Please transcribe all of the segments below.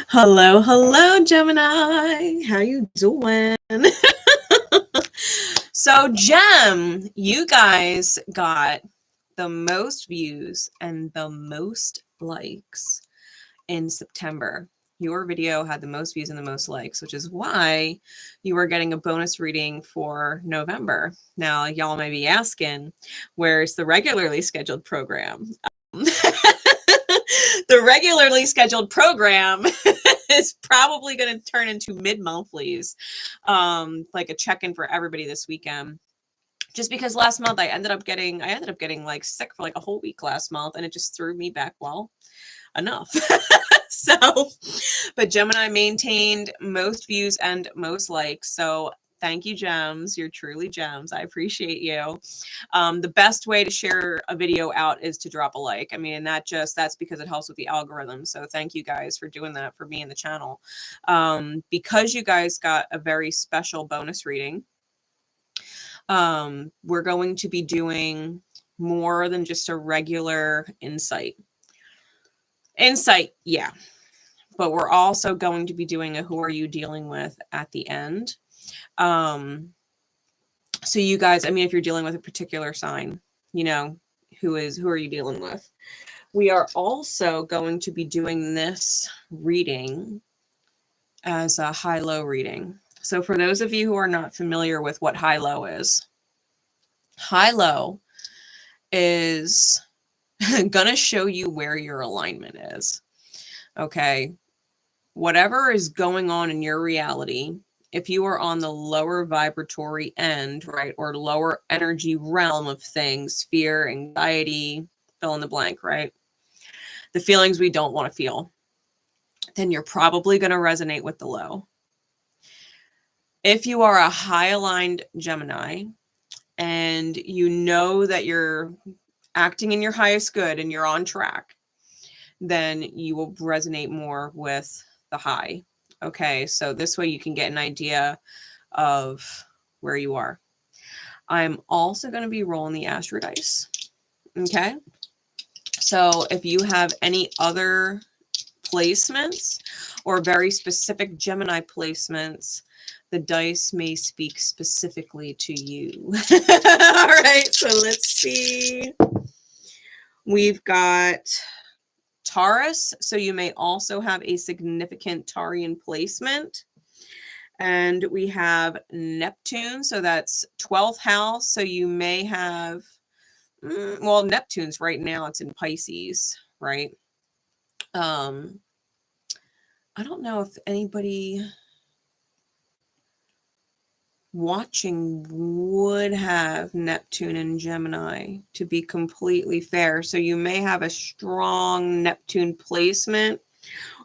Hello, hello, Gemini. How you doing? So, Gem, you guys got the most views and the most likes in September. Your video had the most views and the most likes, which is why you are getting a bonus reading for November. Now, y'all may be asking, where's the regularly scheduled program? The regularly scheduled program is probably going to turn into mid-monthlies, like a check-in for everybody this weekend. Just because last month I ended up getting like sick for like a whole week last month, and it just threw me back enough. So, but Gemini maintained most views and most likes. So thank you, Gems. You're truly gems. I appreciate you. The best way to share a video out is to drop a like. I mean, and that's because it helps with the algorithm. So thank you guys for doing that for me and the channel. Because you guys got a very special bonus reading, we're going to be doing more than just a regular insight. Yeah. But we're also going to be doing a who are you dealing with at the end. So you guys, I mean, if you're dealing with a particular sign, you know, who are you dealing with? We are also going to be doing this reading as a high-low reading. So for those of you who are not familiar with what high-low is going to show you where your alignment is. Okay. Whatever is going on in your reality, if you are on the lower vibratory end, right, or lower energy realm of things, fear, anxiety, fill in the blank, right? The feelings we don't want to feel, then you're probably going to resonate with the low. If you are a high aligned Gemini and you know that you're acting in your highest good and you're on track, then you will resonate more with the high. Okay, so this way you can get an idea of where you are. I'm also going to be rolling the Astro dice. Okay, so if you have any other placements or very specific Gemini placements, the dice may speak specifically to you. All right, so let's see. We've got Taurus, so you may also have a significant Taurian placement. And we have Neptune, so that's 12th house, so you may have, well, Neptune's right now, it's in Pisces, right? I don't know if anybody watching would have Neptune and Gemini, to be completely fair. So you may have a strong Neptune placement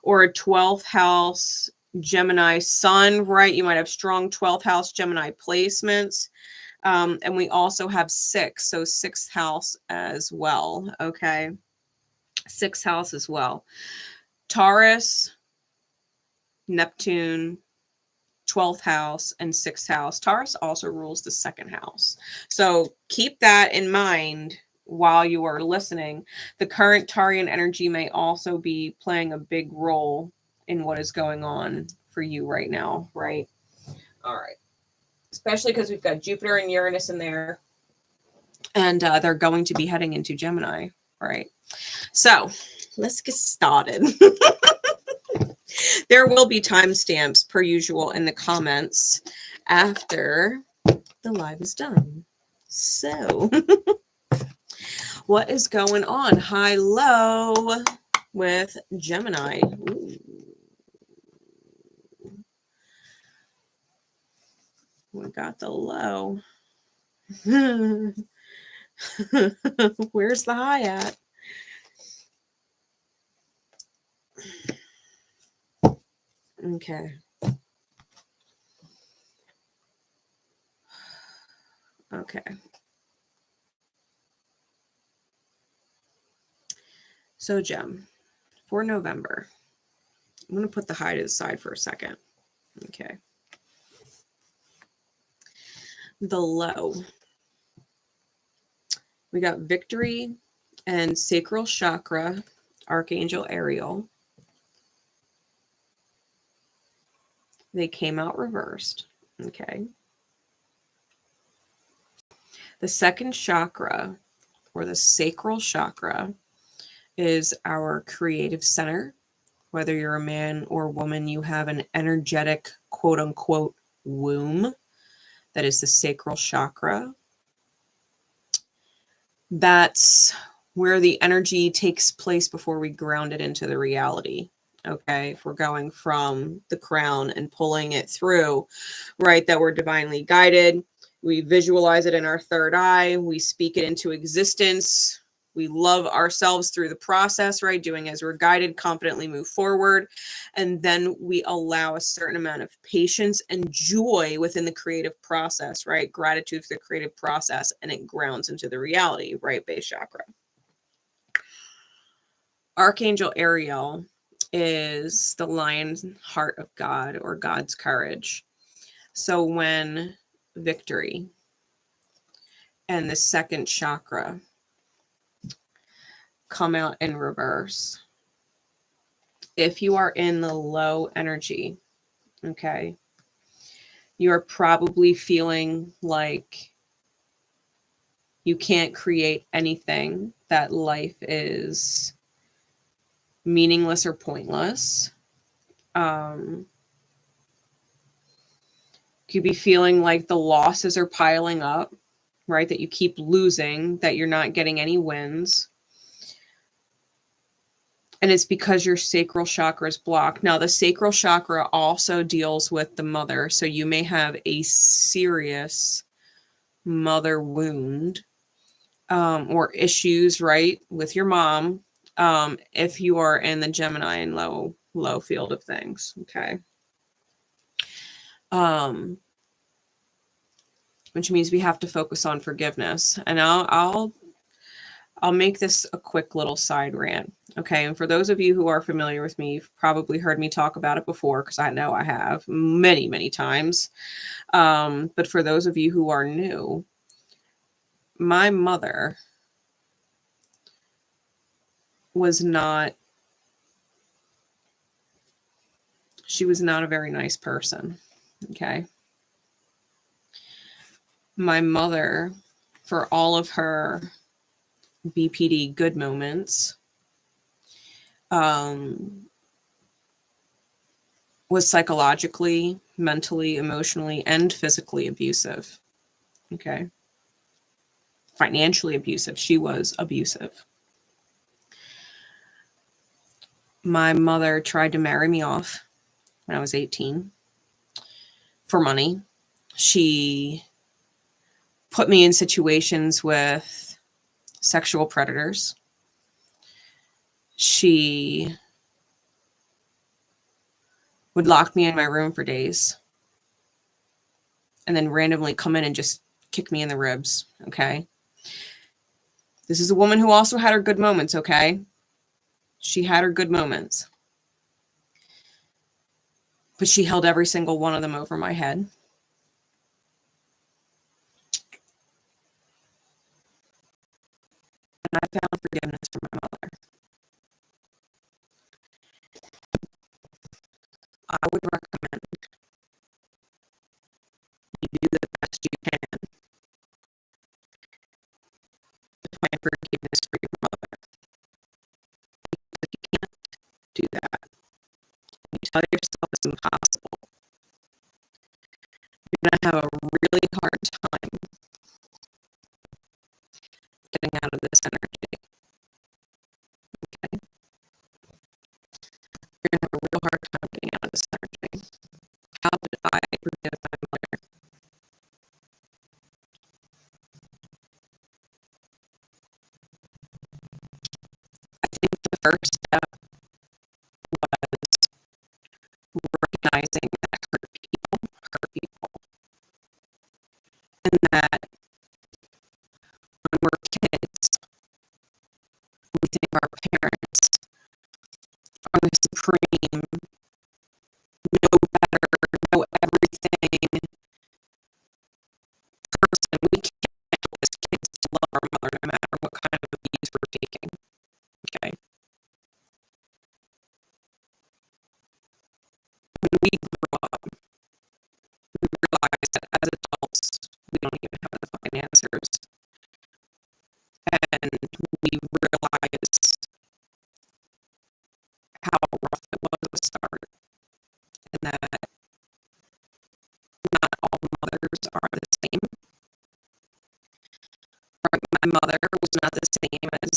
or a 12th house Gemini sun, right? You might have strong 12th house Gemini placements. And we also have 6, so 6th house as well. Okay. 6th house as well. Taurus, Neptune, 12th house, and 6th house. Taurus also rules the 2nd house. So keep that in mind while you are listening. The current Taurian energy may also be playing a big role in what is going on for you right now, right? All right. Especially because we've got Jupiter and Uranus in there, and they're going to be heading into Gemini, right? So let's get started. There will be timestamps per usual in the comments after the live is done. So what is going on high-low with Gemini? Ooh. We got the low. Where's the high at? Okay. Okay. So, Gem, for November, I'm going to put the high to the side for a second. Okay. The low. We got victory and sacral chakra Archangel Ariel. They came out reversed. Okay. The second chakra, or the sacral chakra, is our creative center. Whether you're a man or woman, you have an energetic, quote unquote, womb. That is the sacral chakra. That's where the energy takes place before we ground it into the reality. Okay, if we're going from the crown and pulling it through, right, that we're divinely guided, we visualize it in our third eye, we speak it into existence, we love ourselves through the process, right, doing as we're guided, confidently move forward, and then we allow a certain amount of patience and joy within the creative process, right, gratitude for the creative process, and it grounds into the reality, right, base chakra. Archangel Ariel is the lion's heart of God, or God's courage. So when victory and the second chakra come out in reverse, if you are in the low energy, okay, you're probably feeling like you can't create anything, that life is meaningless or pointless. Could be feeling like the losses are piling up, right? That you keep losing, that you're not getting any wins. And it's because your sacral chakra is blocked. Now, the sacral chakra also deals with the mother. So you may have a serious mother wound, or issues, right, with your mom, if you are in the Gemini and low field of things. Okay. Which means we have to focus on forgiveness. And I'll make this a quick little side rant. Okay. And for those of you who are familiar with me, you've probably heard me talk about it before, because I know I have many, many times. But for those of you who are new, my mother was not a very nice person. Okay. My mother, for all of her BPD good moments, was psychologically, mentally, emotionally, and physically abusive. Okay. Financially abusive. She was abusive. My mother tried to marry me off when I was 18 for money. She put me in situations with sexual predators. She would lock me in my room for days and then randomly come in and just kick me in the ribs. Okay. This is a woman who also had her good moments. Okay. She had her good moments, but she held every single one of them over my head. And I found forgiveness from my mother. I would recommend you do the best you can to find forgiveness for your mother. If you can't do that, you tell yourself it's impossible, you're going to have a really hard time getting out of this energy. Okay? You're going to have a real hard time getting out of this energy. How did I forgive my mother? I think the first step was recognizing that hurt people, and that when we're kids, we think our parents are the supreme, know better, know everything person. We can't help as kids to love our mother no matter what kind of abuse we're taking. Okay. how rough it was at the start, and that not all mothers are the same. My mother was not the same as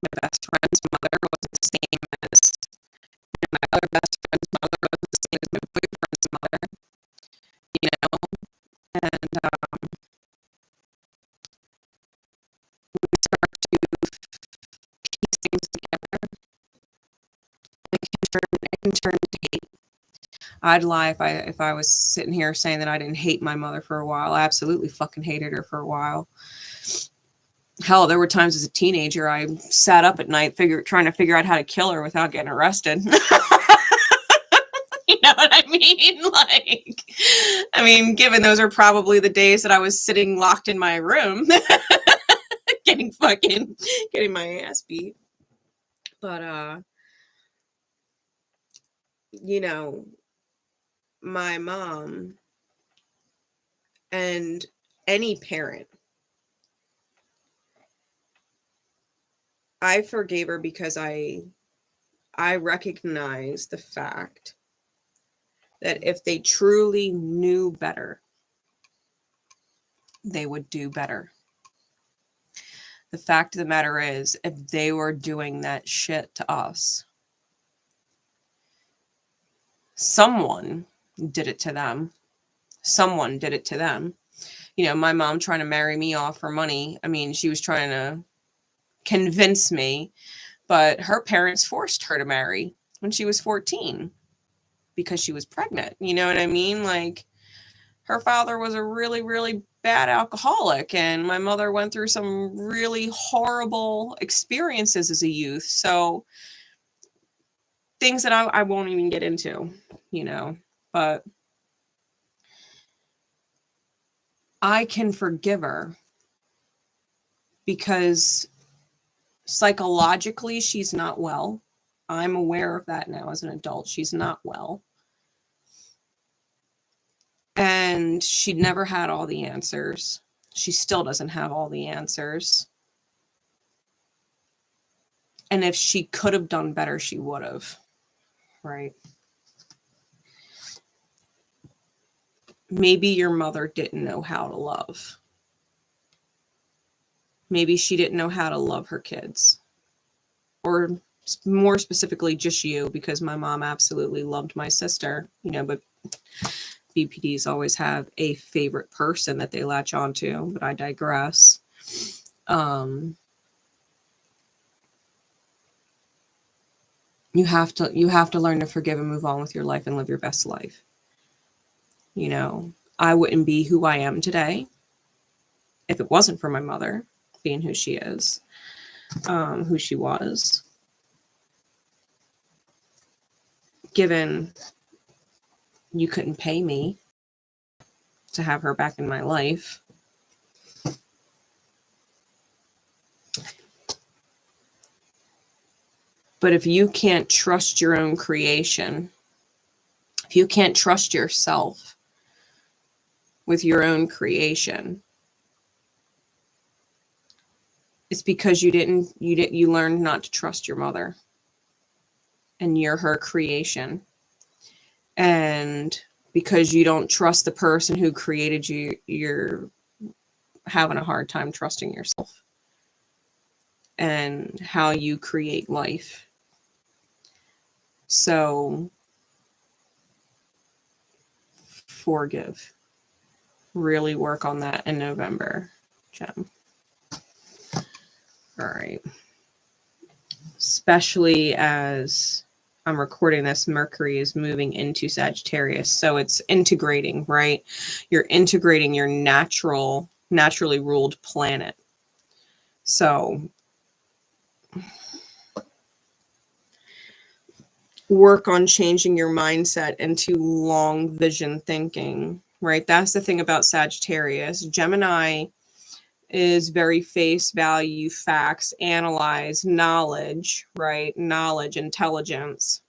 my best friend's mother, wasn't the same as my other best friend's mother, wasn't the same as my boyfriend's mother, you know, and we start to piece things together. It can turn to hate. I'd lie if I was sitting here saying that I didn't hate my mother for a while. I absolutely fucking hated her for a while. Hell, there were times as a teenager I sat up at night trying to figure out how to kill her without getting arrested. You know what I mean? Like, I mean, given those are probably the days that I was sitting locked in my room getting my ass beat. But you know, my mom and any parent, I forgave her because I recognize the fact that if they truly knew better, they would do better. The fact of the matter is, if they were doing that shit to us, someone did it to them. Someone did it to them. You know, my mom trying to marry me off for money. I mean, she was trying to convince me, but her parents forced her to marry when she was 14 because she was pregnant. You know what I mean? Like, her father was a really, really bad alcoholic, and my mother went through some really horrible experiences as a youth. So things that I won't even get into, you know, but I can forgive her because psychologically she's not well. I'm aware of that now as an adult. She's not well. And she never had all the answers. She still doesn't have all the answers. And if she could have done better, she would have. Right? Maybe your mother didn't know how to love. Maybe she didn't know how to love her kids. Or more specifically, just you, because my mom absolutely loved my sister, you know, but BPDs always have a favorite person that they latch onto, but I digress. You have to learn to forgive and move on with your life and live your best life. You know, I wouldn't be who I am today if it wasn't for my mother being who she is, who she was. Given you couldn't pay me to have her back in my life. But if you can't trust your own creation, if you can't trust yourself with your own creation, it's because you learned not to trust your mother. And you're her creation. And because you don't trust the person who created you, you're having a hard time trusting yourself and how you create life. So forgive. Really work on that in November, Gem. All right. Especially as I'm recording this, Mercury is moving into Sagittarius. So it's integrating, right? You're integrating your naturally ruled planet. So work on changing your mindset into long vision thinking, right? That's the thing about Sagittarius. Gemini is very face value, facts, analyze, knowledge, right? Knowledge, intelligence.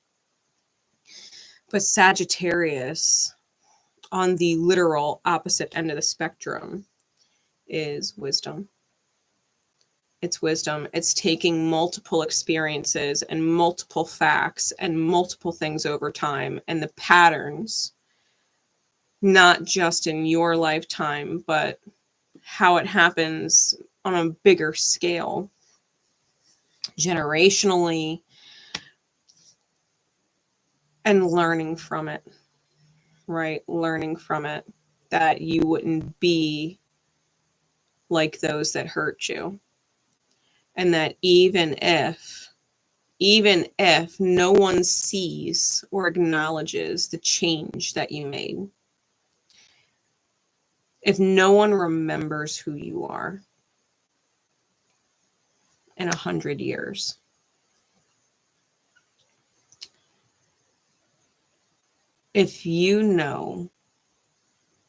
But Sagittarius, on the literal opposite end of the spectrum, is wisdom. It's wisdom. It's taking multiple experiences and multiple facts and multiple things over time and the patterns, not just in your lifetime, but how it happens on a bigger scale, generationally, and learning from it, right? Learning from it, that you wouldn't be like those that hurt you. And that even if no one sees or acknowledges the change that you made, if no one remembers who you are in 100 years, if you know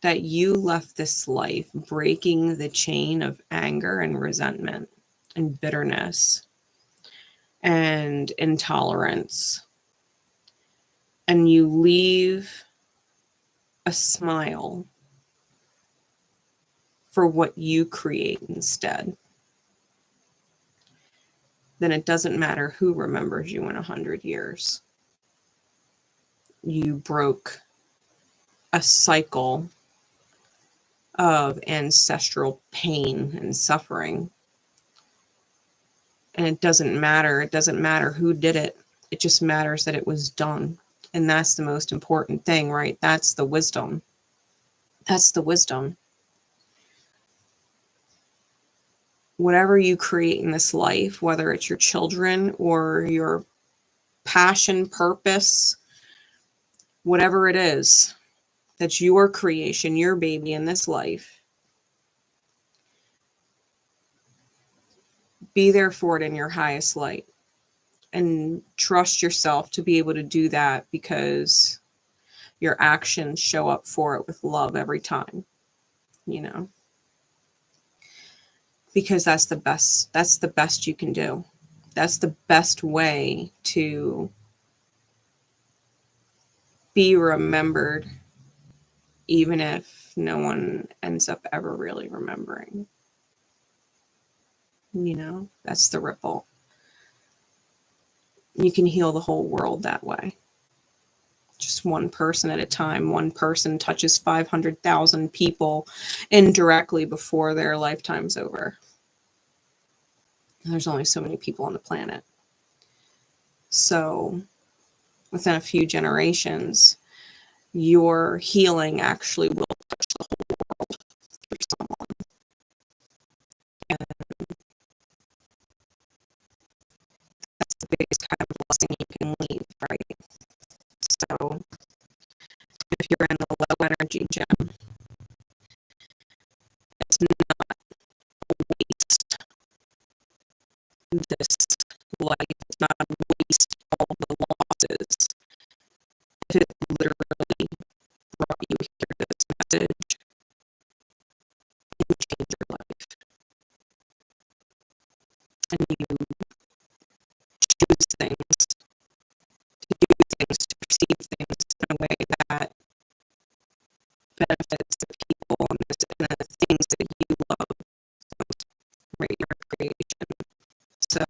that you left this life breaking the chain of anger and resentment and bitterness and intolerance, and you leave a smile for what you create instead, then it doesn't matter who remembers you in 100 years. You broke a cycle of ancestral pain and suffering. And it doesn't matter. It doesn't matter who did it. It just matters that it was done. And that's the most important thing, right? That's the wisdom. That's the wisdom. Whatever you create in this life, whether it's your children or your passion, purpose, whatever it is, that's your creation, your baby in this life. Be there for it in your highest light and trust yourself to be able to do that, because your actions show up for it with love every time, you know, because that's the best you can do. That's the best way to be remembered, even if no one ends up ever really remembering. You know, that's the ripple. You can heal the whole world that way. Just one person at a time. One person touches 500,000 people indirectly before their lifetime's over. There's only so many people on the planet. So within a few generations, your healing actually will touch the whole world through someone. And that's the biggest kind of blessing you can leave, right? So if you're in the low energy gem, it's not a waste. This life is not a waste, all the losses. If it literally brought you here, this message, you change your life. And you choose things, to do things, to perceive things in a way that benefits the people and the things that you love, right? Your creation. So,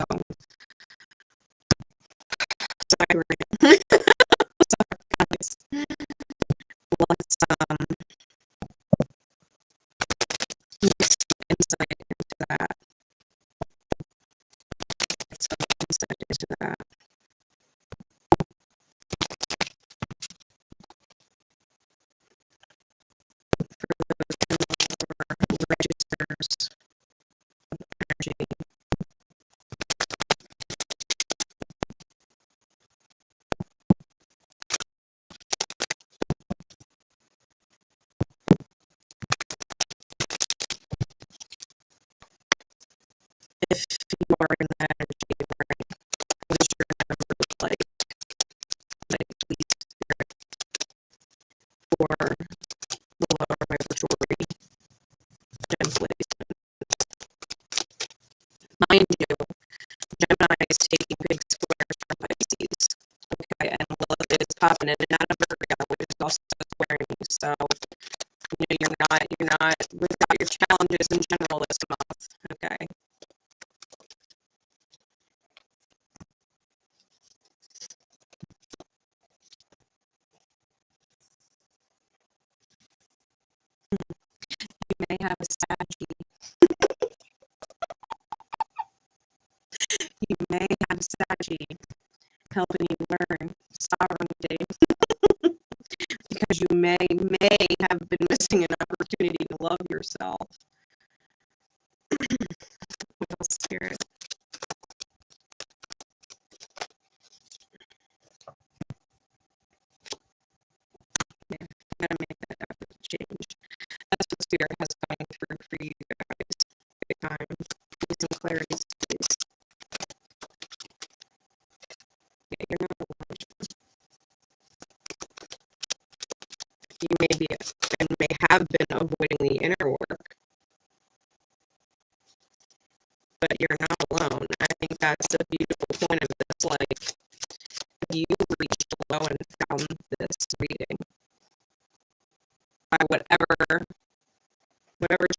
sorry, guys. Let's get some insight into that. Get some insight into that. For those who registers of energy. If you are in that energy, right, what is your number like please spirit for the lower vibratory gem placement? Mind you, Gemini is taking big squares from Pisces, okay, and Lilith is popping in and out of Virgo, which is also squaring you. So, you know, you're not without your challenges in general this month, okay? have a Saggy. You may have a Saggy helping you learn sovereignty. Because you may have been missing an opportunity to love yourself. What else, Spirit? Yeah, you gotta make that effort to change. That's what Spirit has coming through for you guys. Big time. Need some clarity, please. Yeah, you're not alone. You may be and may have been avoiding the inner work, but you're not alone. I think that's the beautiful point of this. Like, you reached low and found this reading by whatever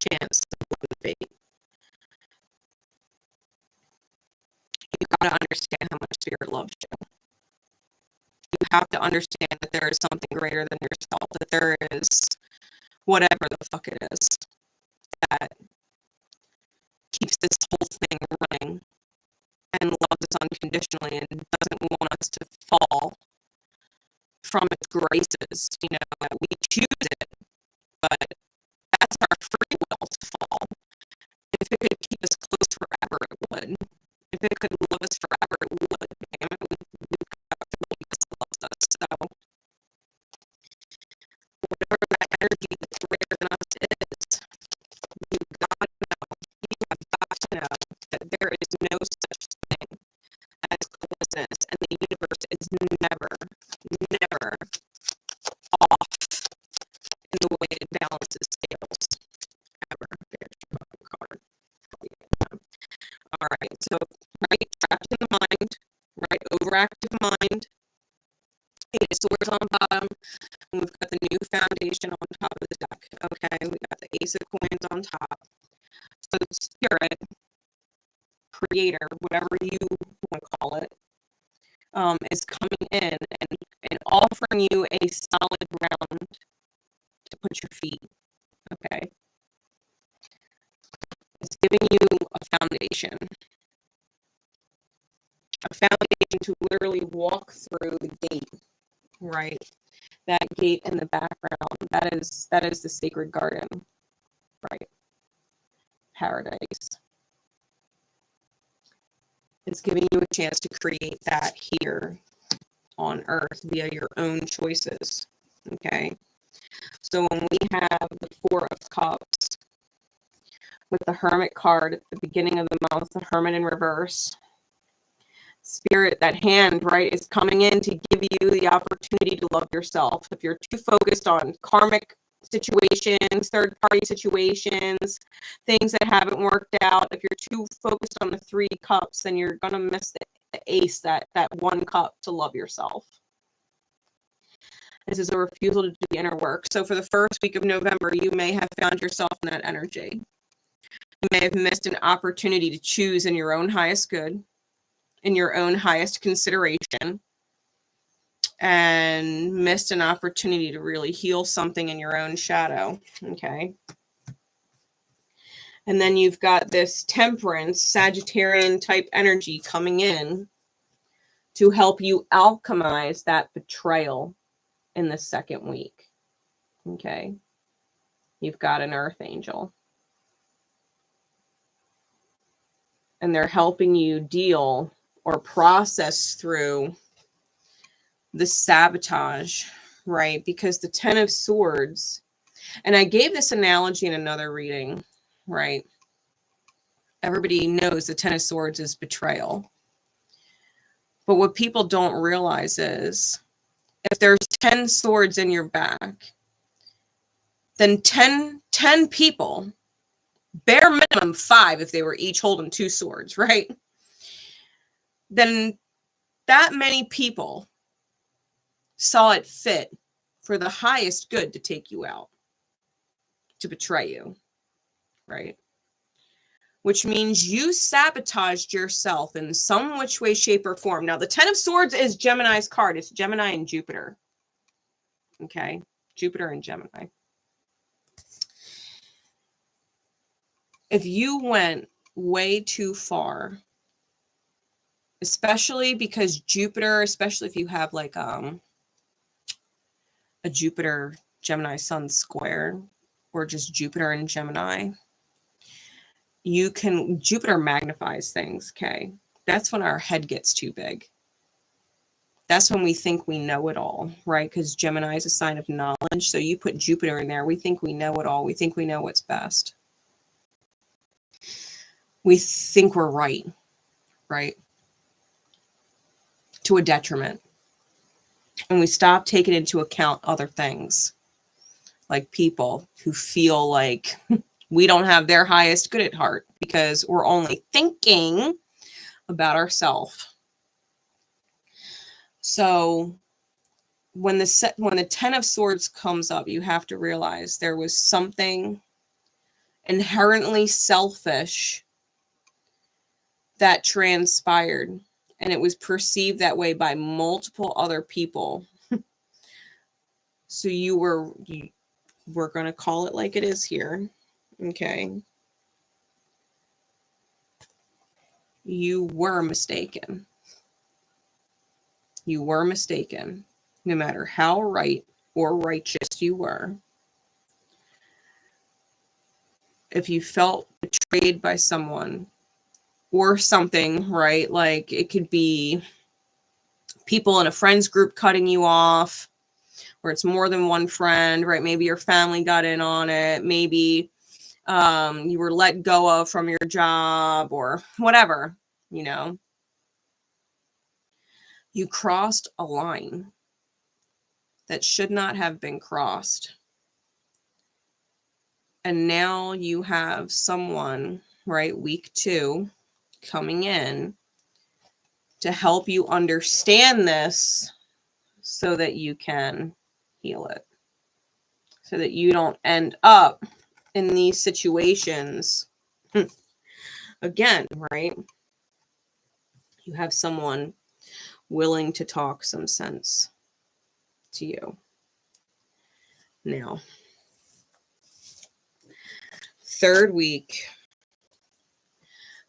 chance it would be. You gotta understand how much Spirit loves you. You have to understand that there is something greater than yourself, that there is whatever the fuck it is that keeps this whole thing running and loves us unconditionally and doesn't want us to fall from its graces. You know, that we choose it, but that's our free will to fall. If it could keep us close forever, it would. If it could love us forever, it would. Damn it, we've got to believe this loves us. So, whatever that energy that's greater than us is, you've got to know, you have got to know that there is no such thing as coincidence, and the universe is never off in the way it balances scales. Ever. There's your fucking card. All right, so right, trapped in the mind, right, overactive mind, Eight of Swords on bottom, and we've got the new foundation on top of the deck. Okay, we got the Ace of Coins on top. So Spirit, Creator, whatever you want to call it, is coming in and offering you a solid ground to put your feet. Okay, it's giving you a foundation to literally walk through the gate, right? That gate in the background, that is the sacred garden, right? Paradise. It's giving you a chance to create that here on Earth via your own choices, okay? So when we have the Four of Cups with the Hermit card at the beginning of the month, the Hermit in reverse, Spirit, that hand, right, is coming in to give you the opportunity to love yourself. If you're too focused on karmic situations, third-party situations, things that haven't worked out, if you're too focused on the Three Cups, then you're going to miss the ace, that one cup to love yourself. This is a refusal to do the inner work. So for the first week of November, you may have found yourself in that energy. You may have missed an opportunity to choose in your own highest good, in your own highest consideration, and missed an opportunity to really heal something in your own shadow. Okay. And then you've got this Temperance, Sagittarian type energy coming in to help you alchemize that betrayal in the second week. Okay. You've got an Earth Angel. And they're helping you deal or process through the sabotage, right? Because the Ten of Swords, and I gave this analogy in another reading, right? Everybody knows the Ten of Swords is betrayal. But what people don't realize is if there's 10 swords in your back, then 10 people, bare minimum 5 if they were each holding 2 swords, right? Then that many people saw it fit for the highest good to take you out, to betray you, right? Which means you sabotaged yourself in some which way, shape, or form. Now, the Ten of Swords is Gemini's card. It's Gemini and Jupiter. Okay? Jupiter and Gemini. if you went way too far, especially because Jupiter, especially if you have like a Jupiter Gemini Sun square, or just Jupiter and Gemini, Jupiter magnifies things, okay? That's when our head gets too big. That's when we think we know it all, right? Because Gemini is a sign of knowledge. So you put Jupiter in there, we think we know it all. We think we know what's best. We think we're right? To a detriment. And we stop taking into account other things, like people who feel like we don't have their highest good at heart because we're only thinking about ourselves. So when the 10 of Swords comes up, you have to realize there was something inherently selfish that transpired, and it was perceived that way by multiple other people. So we're going to call it like it is here. Okay. You were mistaken. You were mistaken, no matter how right or righteous you were. If you felt betrayed by someone or something, right? Like it could be people in a friends group cutting you off, or it's more than one friend, right? Maybe your family got in on it. Maybe you were let go of from your job or whatever, you know. You crossed a line that should not have been crossed. And now you have someone, right, week 2, coming in to help you understand this so that you can heal it. So that you don't end up in these situations again, right? You have someone willing to talk some sense to you. Now, third week,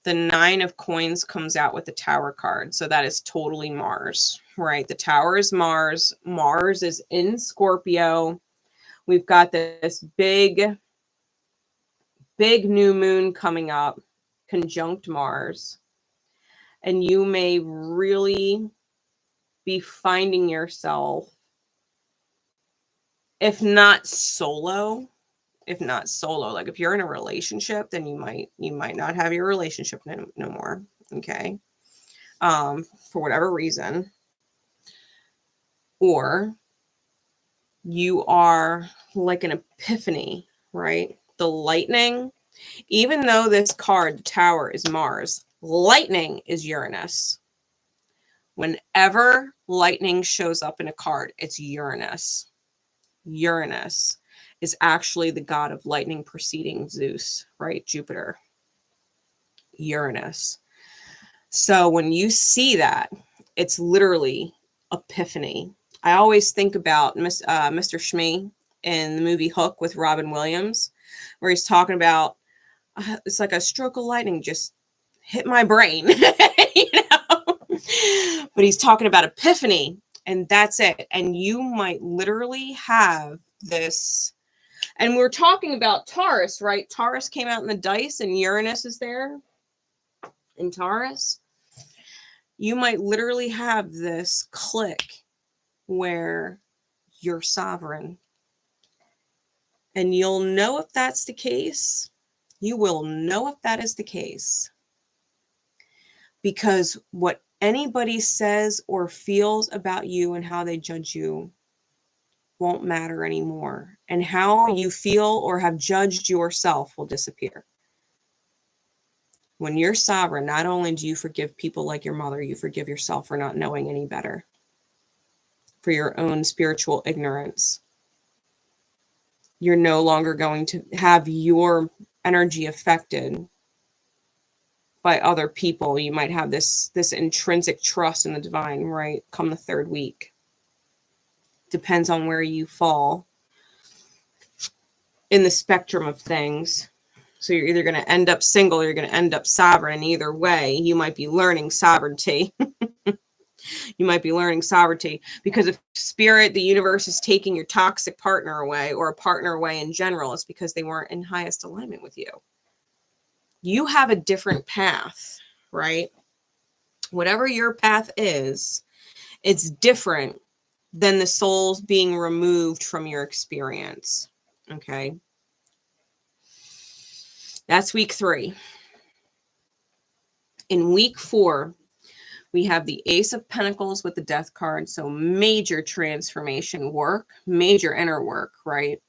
the 9 of Coins comes out with the Tower card. So that is totally Mars, right? The Tower is Mars. Mars is in Scorpio. We've got this big new moon coming up, conjunct Mars. And you may really be finding yourself, if not solo, like if you're in a relationship, then you might not have your relationship no more. Okay. For whatever reason, or you are like an epiphany, right? The lightning, even though this card, the Tower, is Mars, lightning is Uranus. Whenever lightning shows up in a card, it's Uranus. Uranus is actually the god of lightning preceding Zeus, right? Jupiter. Uranus. So when you see that, it's literally epiphany. I always think about Mr. Shmee in the movie Hook with Robin Williams, where he's talking about, it's like a stroke of lightning just hit my brain, you know? But he's talking about epiphany, and that's it. And you might literally have this. And we're talking about Taurus, right? Taurus came out in the dice, and Uranus is there in Taurus. You might literally have this click where you're sovereign. And you'll know if that's the case. You will know if that is the case. Because what anybody says or feels about you and how they judge you won't matter anymore. And how you feel or have judged yourself will disappear. When you're sovereign, not only do you forgive people like your mother, you forgive yourself for not knowing any better, for your own spiritual ignorance. You're no longer going to have your energy affected by other people. You might have this intrinsic trust in the divine, right? Come the third week. Depends on where you fall in the spectrum of things. So you're either going to end up single or you're going to end up sovereign. Either way, you might be learning sovereignty. You might be learning sovereignty because if spirit, the universe is taking your toxic partner away or a partner away in general, it's because they weren't in highest alignment with you. You have a different path, right? Whatever your path is, it's different than the souls being removed from your experience. Okay. That's week 3. In week 4, we have the Ace of Pentacles with the Death card. So major transformation work, major inner work, right?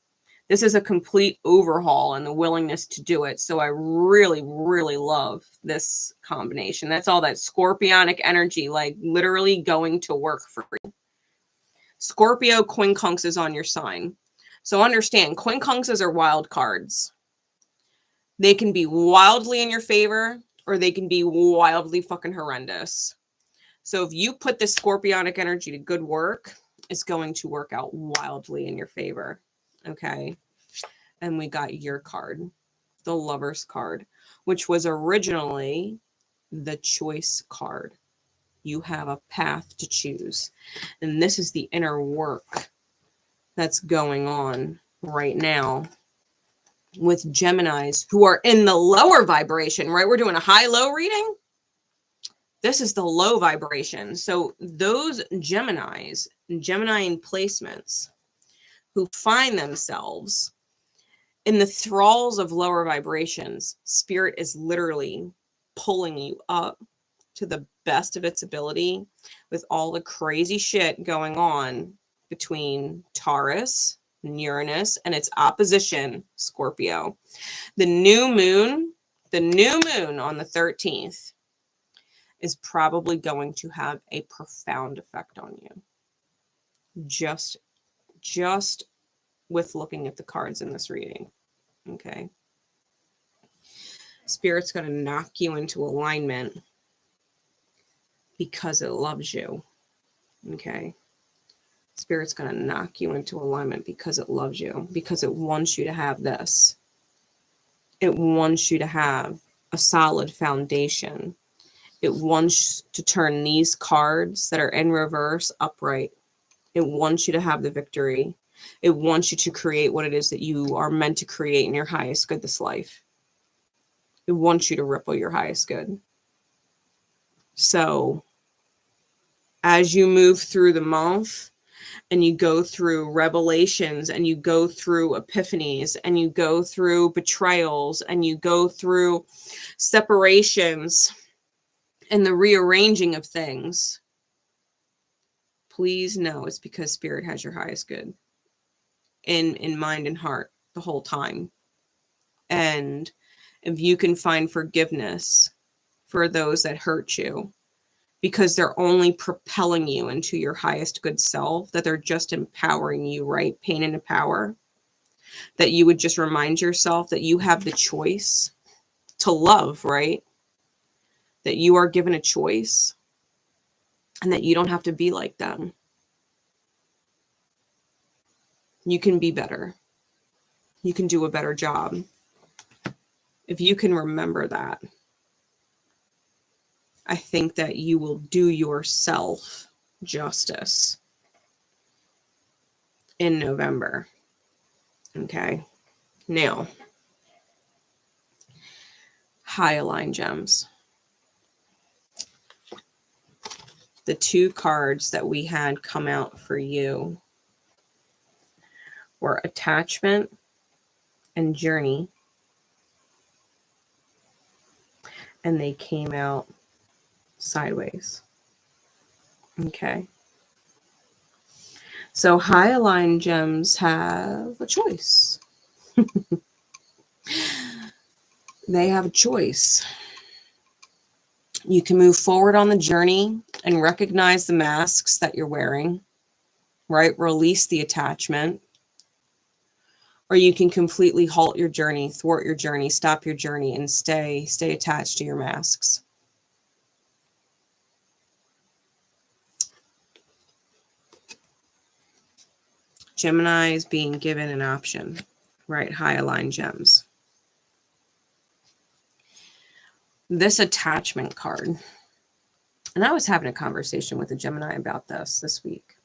This is a complete overhaul and the willingness to do it. So I really, really love this combination. That's all that scorpionic energy, like literally going to work for you. Scorpio quincunx is on your sign. So understand, quincunxes are wild cards. They can be wildly in your favor or they can be wildly fucking horrendous. So if you put this scorpionic energy to good work, it's going to work out wildly in your favor. Okay. And we got your card, the Lover's card, which was originally the Choice card. You have a path to choose. And this is the inner work that's going on right now with Geminis who are in the lower vibration, right? We're doing a high-low reading. This is the low vibration. So those Geminis, Gemini placements who find themselves in the thralls of lower vibrations, spirit is literally pulling you up to the best of its ability with all the crazy shit going on between Taurus and Uranus and its opposition, Scorpio. The new moon on the 13th is probably going to have a profound effect on you. Just with looking at the cards in this reading. Okay. Spirit's going to knock you into alignment because it loves you. Okay. Spirit's going to knock you into alignment because it loves you, because it wants you to have this. It wants you to have a solid foundation. It wants to turn these cards that are in reverse upright. It wants you to have the victory. It wants you to create what it is that you are meant to create in your highest good this life. It wants you to ripple your highest good. So as you move through the month and you go through revelations and you go through epiphanies and you go through betrayals and you go through separations and the rearranging of things, please know it's because spirit has your highest good in mind and heart the whole time. And if you can find forgiveness for those that hurt you, because they're only propelling you into your highest good self, that they're just empowering you, right? Pain into power. That you would just remind yourself that you have the choice to love, right? That you are given a choice and that you don't have to be like them. You can be better. You can do a better job. If you can remember that, I think that you will do yourself justice in November. Okay. Now, high aligned gems. The 2 cards that we had come out for you were attachment and journey. And they came out sideways. Okay. So high aligned gems have a choice. They have a choice. You can move forward on the journey and recognize the masks that you're wearing, right? Release the attachment. Or you can completely halt your journey, thwart your journey, stop your journey, and stay attached to your masks. Gemini is being given an option, right? High aligned gems. this attachment card. And I was having a conversation with a Gemini about this week.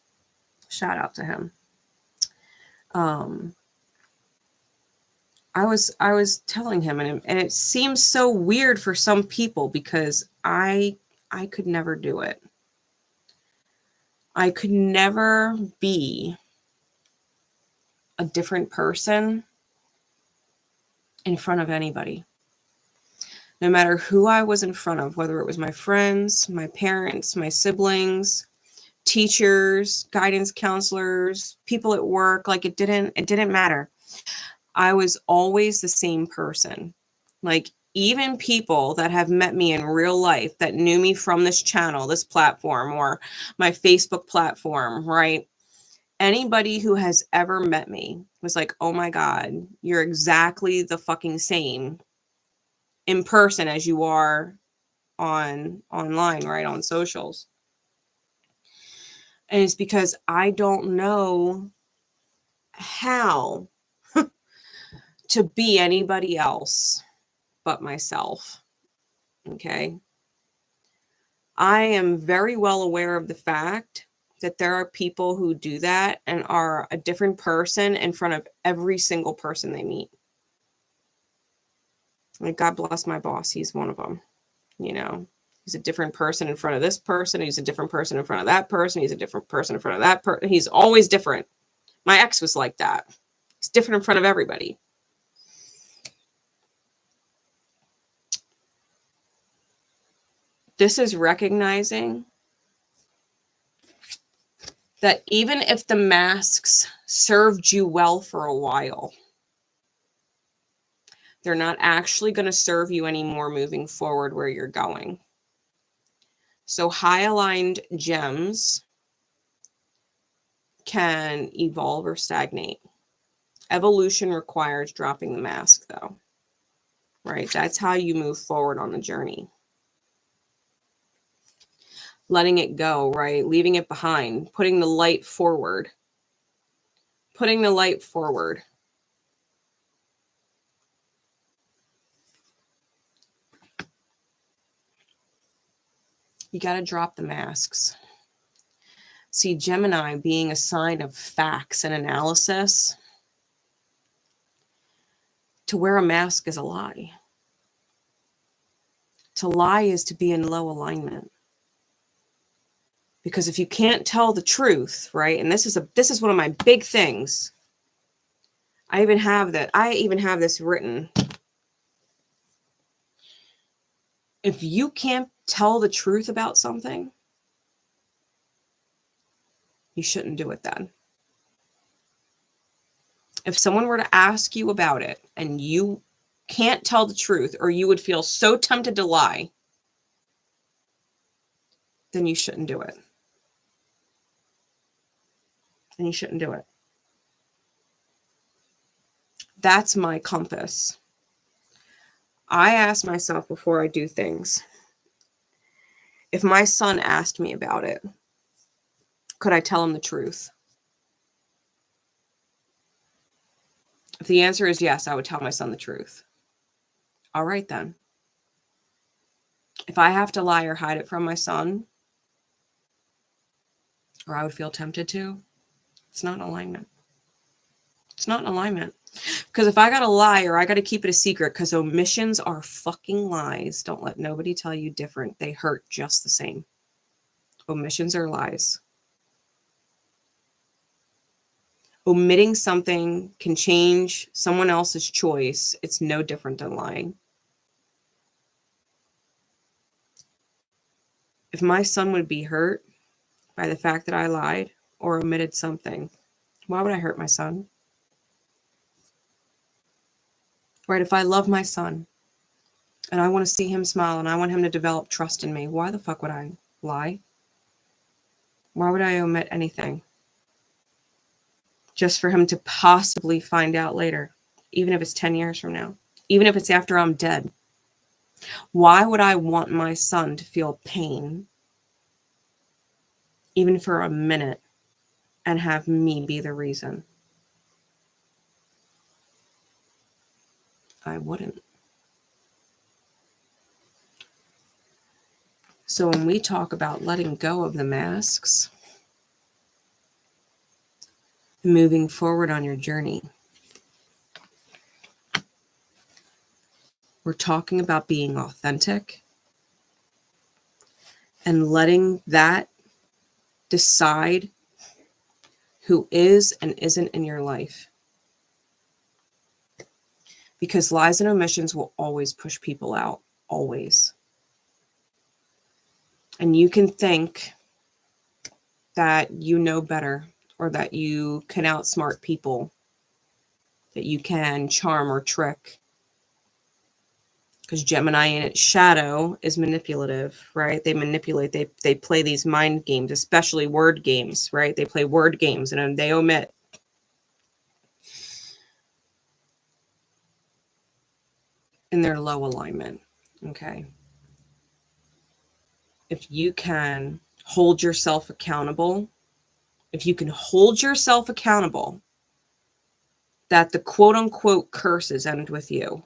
Shout out to him. I was telling him, and it seems so weird for some people because I could never do it. I could never be a different person in front of anybody. No matter who I was in front of, whether it was my friends, my parents, my siblings, teachers, guidance counselors, people at work, like it didn't matter. I was always the same person. Like even people that have met me in real life that knew me from this channel, this platform, or my Facebook platform, right? Anybody who has ever met me was like, oh my God, you're exactly the fucking same in person as you are online, right? On socials. And it's because I don't know how to be anybody else but myself. Okay. I am very well aware of the fact that there are people who do that and are a different person in front of every single person they meet. Like, God bless my boss. He's one of them. You know, he's a different person in front of this person. He's a different person in front of that person. He's a different person in front of that person. He's always different. My ex was like that. He's different in front of everybody. This is recognizing that even if the masks served you well for a while, they're not actually going to serve you anymore moving forward where you're going. So high aligned gems can evolve or stagnate. Evolution requires dropping the mask, though, right? That's how you move forward on the journey. Letting it go, right? Leaving it behind, putting the light forward. Putting the light forward. You got to drop the masks. See, Gemini being a sign of facts and analysis, to wear a mask is a lie. To lie is to be in low alignment. Because if you can't tell the truth, right? And this is one of my big things. I even have this written. If you can't tell the truth about something, you shouldn't do it then. If someone were to ask you about it and you can't tell the truth, or you would feel so tempted to lie, then you shouldn't do it. And you shouldn't do it. That's my compass. I ask myself before I do things, if my son asked me about it, could I tell him the truth? If the answer is yes, I would tell my son the truth. All right, then. If I have to lie or hide it from my son, or I would feel tempted to, it's not in alignment. It's not in alignment. Because if I got to lie or I got to keep it a secret, because omissions are fucking lies. Don't let nobody tell you different. They hurt just the same. Omissions are lies. Omitting something can change someone else's choice. It's no different than lying. If my son would be hurt by the fact that I lied or omitted something, why would I hurt my son? Right? If I love my son and I want to see him smile and I want him to develop trust in me, why the fuck would I lie? Why would I omit anything? Just for him to possibly find out later, even if it's 10 years from now, even if it's after I'm dead. Why would I want my son to feel pain, even for a minute, and have me be the reason? I wouldn't. So when we talk about letting go of the masks, and moving forward on your journey, we're talking about being authentic and letting that decide who is and isn't in your life. Because lies and omissions will always push people out, always. And you can think that you know better, or that you can outsmart people, that you can charm or trick. Because Gemini in its shadow is manipulative, right? They manipulate, they play these mind games, especially word games, right? They play word games and they omit. In their low alignment, okay? If you can hold yourself accountable, if you can hold yourself accountable that the quote unquote curses end with you,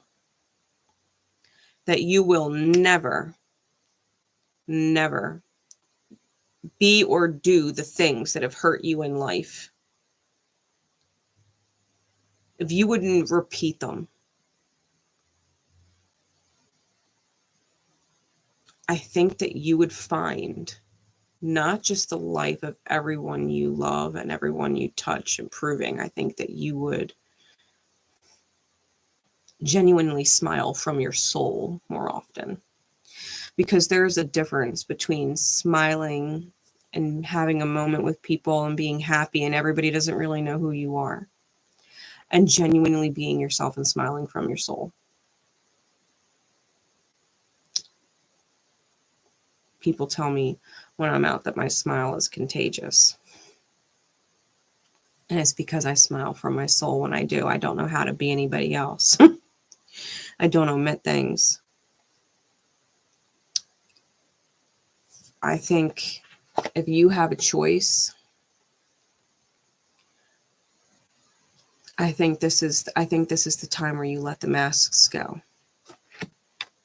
that you will never, never be or do the things that have hurt you in life, if you wouldn't repeat them, I think that you would find not just the life of everyone you love and everyone you touch improving. I think that you would genuinely smile from your soul more often, because there's a difference between smiling and having a moment with people and being happy and everybody doesn't really know who you are, and genuinely being yourself and smiling from your soul. People tell me when I'm out that my smile is contagious. And it's because I smile from my soul when I do. I don't know how to be anybody else. I don't omit things. I think if you have a choice, I think this is the time where you let the masks go.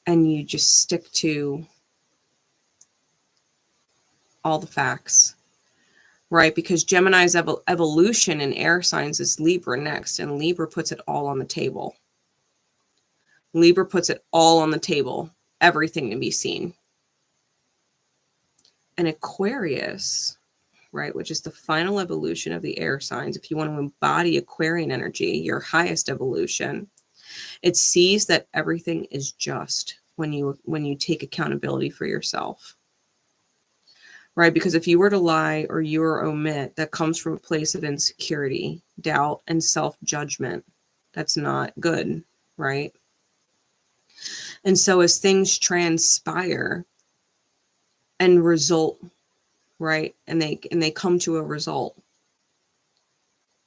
And you just stick to all the facts, right? Because Gemini's evolution in air signs is Libra next, and Libra puts it all on the table. Libra puts it all on the table, everything to be seen. And Aquarius, right, which is the final evolution of the air signs, if you want to embody Aquarian energy, your highest evolution, it sees that everything is just when you take accountability for yourself. Right? Because if you were to lie or you were omit, that comes from a place of insecurity, doubt, and self-judgment. That's not good, right? And so as things transpire and result, right? And they come to a result,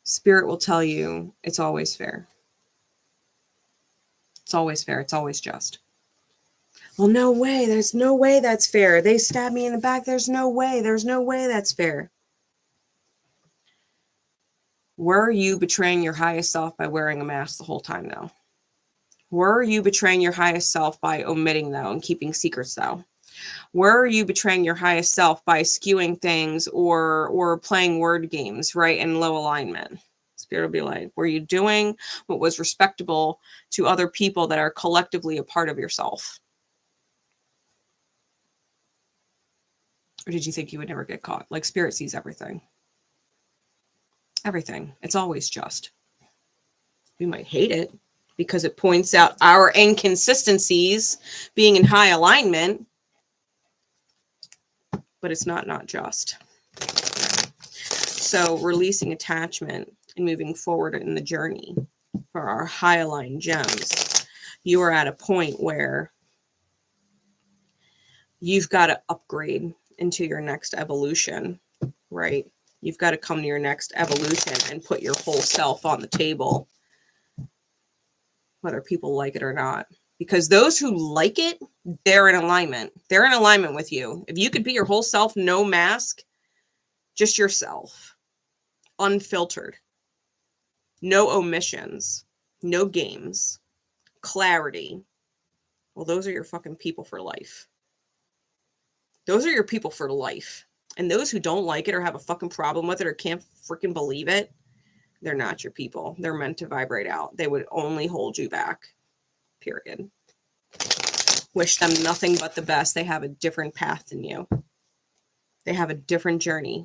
Spirit will tell you it's always fair. It's always fair. It's always just. Well, no way. There's no way that's fair. They stabbed me in the back. There's no way. There's no way that's fair. Were you betraying your highest self by wearing a mask the whole time, though? Were you betraying your highest self by omitting, though, and keeping secrets, though? Were you betraying your highest self by skewing things or playing word games, right, in low alignment? Spirit will be like, were you doing what was respectable to other people that are collectively a part of yourself? Or did you think you would never get caught? Like, Spirit sees everything. Everything. It's always just. We might hate it because it points out our inconsistencies being in high alignment, but it's not just. So releasing attachment and moving forward in the journey for our high aligned gems, you are at a point where you've got to upgrade into your next evolution, right? You've got to come to your next evolution and put your whole self on the table, whether people like it or not. Because those who like it, they're in alignment. They're in alignment with you. If you could be your whole self, no mask, just yourself, unfiltered, no omissions, no games, clarity. Well, those are your fucking people for life. Those are your people for life. And those who don't like it or have a fucking problem with it or can't freaking believe it, they're not your people. They're meant to vibrate out. They would only hold you back. Period. Wish them nothing but the best. They have a different path than you. They have a different journey.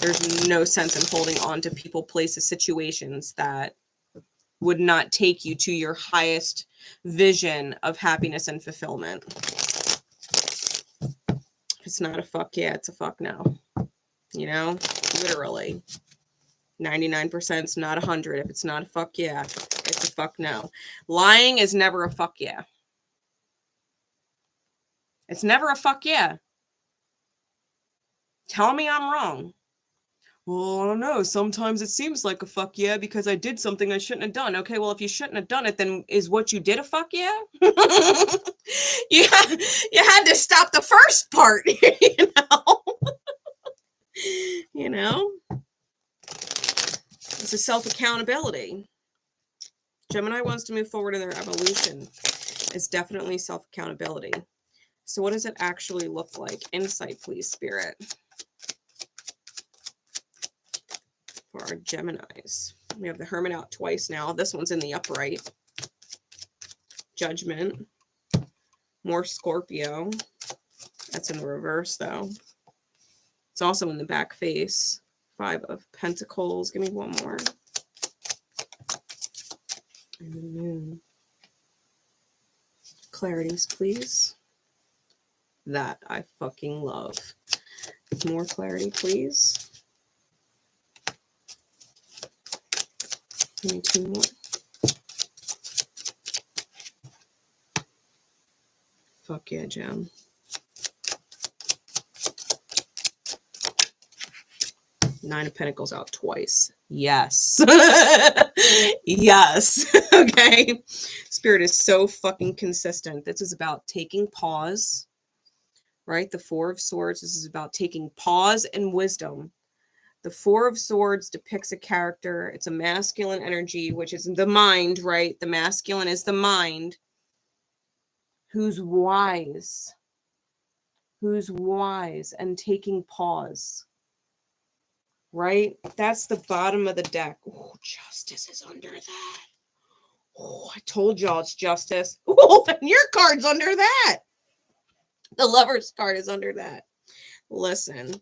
There's no sense in holding on to people, places, situations that would not take you to your highest vision of happiness and fulfillment. If it's not a fuck yeah, it's a fuck no. You know, literally. 99% is not 100. If it's not a fuck yeah, it's a fuck no. Lying is never a fuck yeah. It's never a fuck yeah. Tell me I'm wrong. Well, I don't know. Sometimes it seems like a fuck yeah because I did something I shouldn't have done. Okay, well, if you shouldn't have done it, then is what you did a fuck yeah? you had to stop the first part, you know? You know? This is self-accountability. Gemini wants to move forward in their evolution. It's definitely self-accountability. So what does it actually look like? Insight, please, Spirit. For our Geminis. We have the Hermit out twice now. This one's in the upright. Judgment. More Scorpio. That's in the reverse, though. It's also in the back face. 5 of Pentacles. Give me one more. And the Moon. Clarities, please. That I fucking love. More clarity, please. Give me 2 more. Fuck yeah, Gem. Nine of Pentacles out twice. Yes. Yes. Okay. Spirit is so fucking consistent. This is about taking pause. Right? The 4 of Swords. This is about taking pause and wisdom. The 4 of Swords depicts a character. It's a masculine energy, which is the mind, right? The masculine is the mind. Who's wise and taking pause, right? That's the bottom of the deck. Oh, Justice is under that. Oh, I told y'all it's Justice. Oh, and your card's under that. The Lover's card is under that. Listen,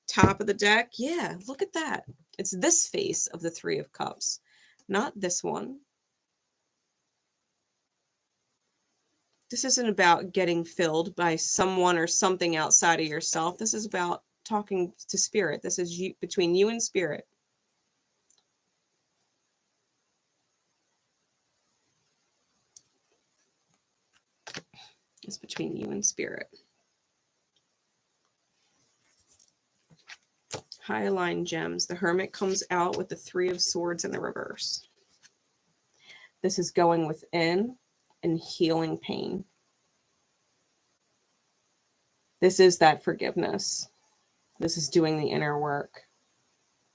top of the deck. Yeah, look at that. It's this face of the 3 of Cups, not this one. This isn't about getting filled by someone or something outside of yourself. This is about talking to Spirit. This is you, between you and Spirit. It's between you and Spirit. High aligned gems. The Hermit comes out with the 3 of Swords in the reverse. This is going within and healing pain. This is that forgiveness. This is doing the inner work.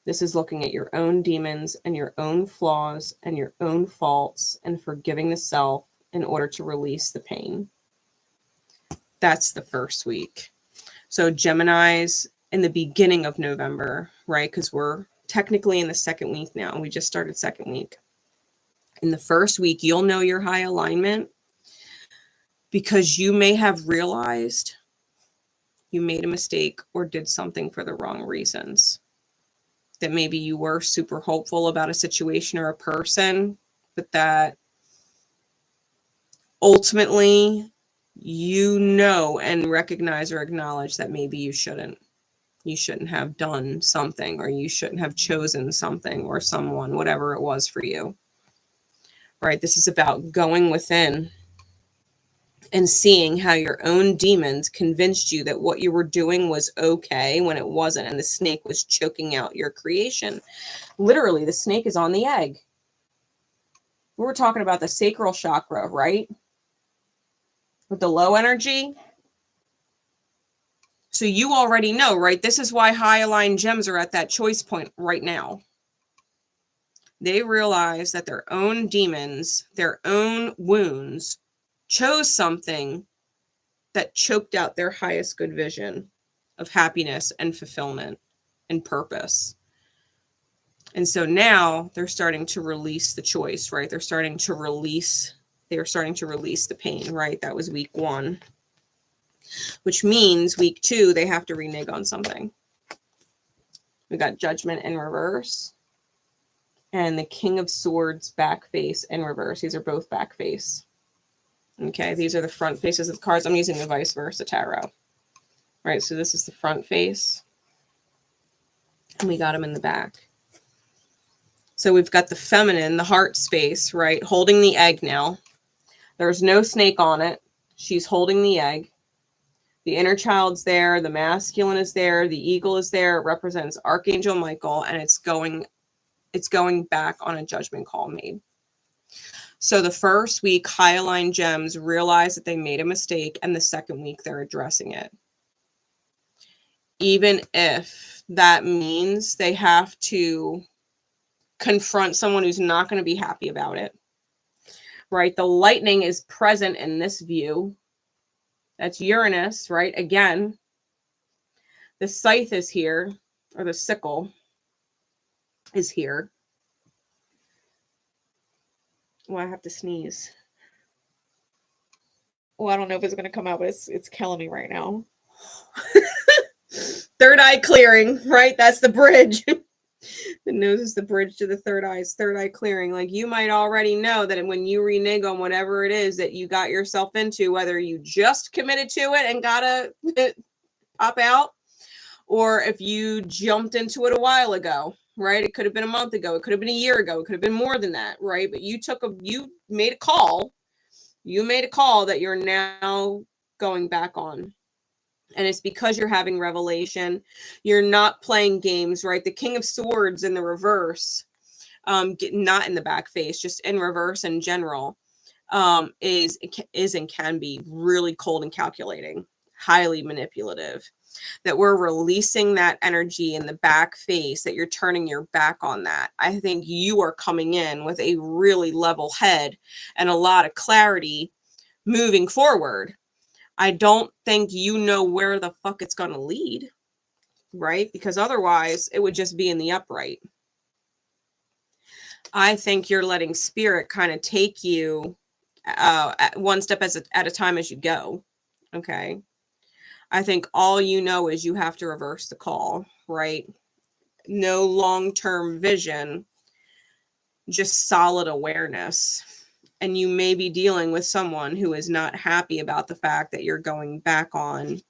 This is looking at your own demons and your own flaws and your own faults and forgiving the self in order to release the pain. That's the first week. So Geminis in the beginning of November, right? Because we're technically in the second week now. We just started second week. In the first week, you'll know your high alignment because you may have realized you made a mistake or did something for the wrong reasons. That maybe you were super hopeful about a situation or a person, but that ultimately you know and recognize or acknowledge that maybe you shouldn't. You shouldn't have done something, or you shouldn't have chosen something or someone, whatever it was for you. Right? This is about going within and seeing how your own demons convinced you that what you were doing was okay when it wasn't, and the snake was choking out your creation. Literally, the snake is on the egg. We were talking about the sacral chakra, right? With the low energy. So you already know, right? This is why high aligned gems are at that choice point right now. They realize that their own demons, their own wounds, chose something that choked out their highest good vision of happiness and fulfillment and purpose. And so now they're starting to release the choice, right? They're starting to release the pain, right? That was week 1, which means week 2, they have to renege on something. We got Judgment in reverse and the King of Swords back face in reverse. These are both back face. Okay, these are the front faces of the cards. I'm using the vice versa tarot. Right, so this is the front face. And we got them in the back. So we've got the feminine, the heart space, right, holding the egg now. There's no snake on it. She's holding the egg. The inner child's there. The masculine is there. The eagle is there. It represents Archangel Michael, and it's going back on a judgment call made. So the first week, high aligned gems realize that they made a mistake, and the second week, they're addressing it. Even if that means they have to confront someone who's not going to be happy about it, right? The lightning is present in this view. That's Uranus, right? Again, the scythe is here, or the sickle is here. Well, I have to sneeze. Well, I don't know if it's going to come out, but it's killing me right now. Third eye clearing, right? That's the bridge. The nose is the bridge to the third eyes. Third eye clearing. Like, you might already know that when you renege on whatever it is that you got yourself into, whether you just committed to it and gotta pop out, or if you jumped into it a while ago, right? It could have been a month ago. It could have been a year ago. It could have been more than that, right? But you made a call. You made a call that you're now going back on. And it's because you're having revelation. You're not playing games, right? The King of Swords in the reverse, not in the back face, just in reverse in general, is and can be really cold and calculating, highly manipulative. That we're releasing that energy in the back face, that you're turning your back on that. I think you are coming in with a really level head and a lot of clarity moving forward. I don't think you know where the fuck it's going to lead, right? Because otherwise it would just be in the upright. I think you're letting spirit kind of take you one step at a time as you go. Okay. I think all you know is you have to reverse the call, right? No long-term vision, just solid awareness. And you may be dealing with someone who is not happy about the fact that you're going back on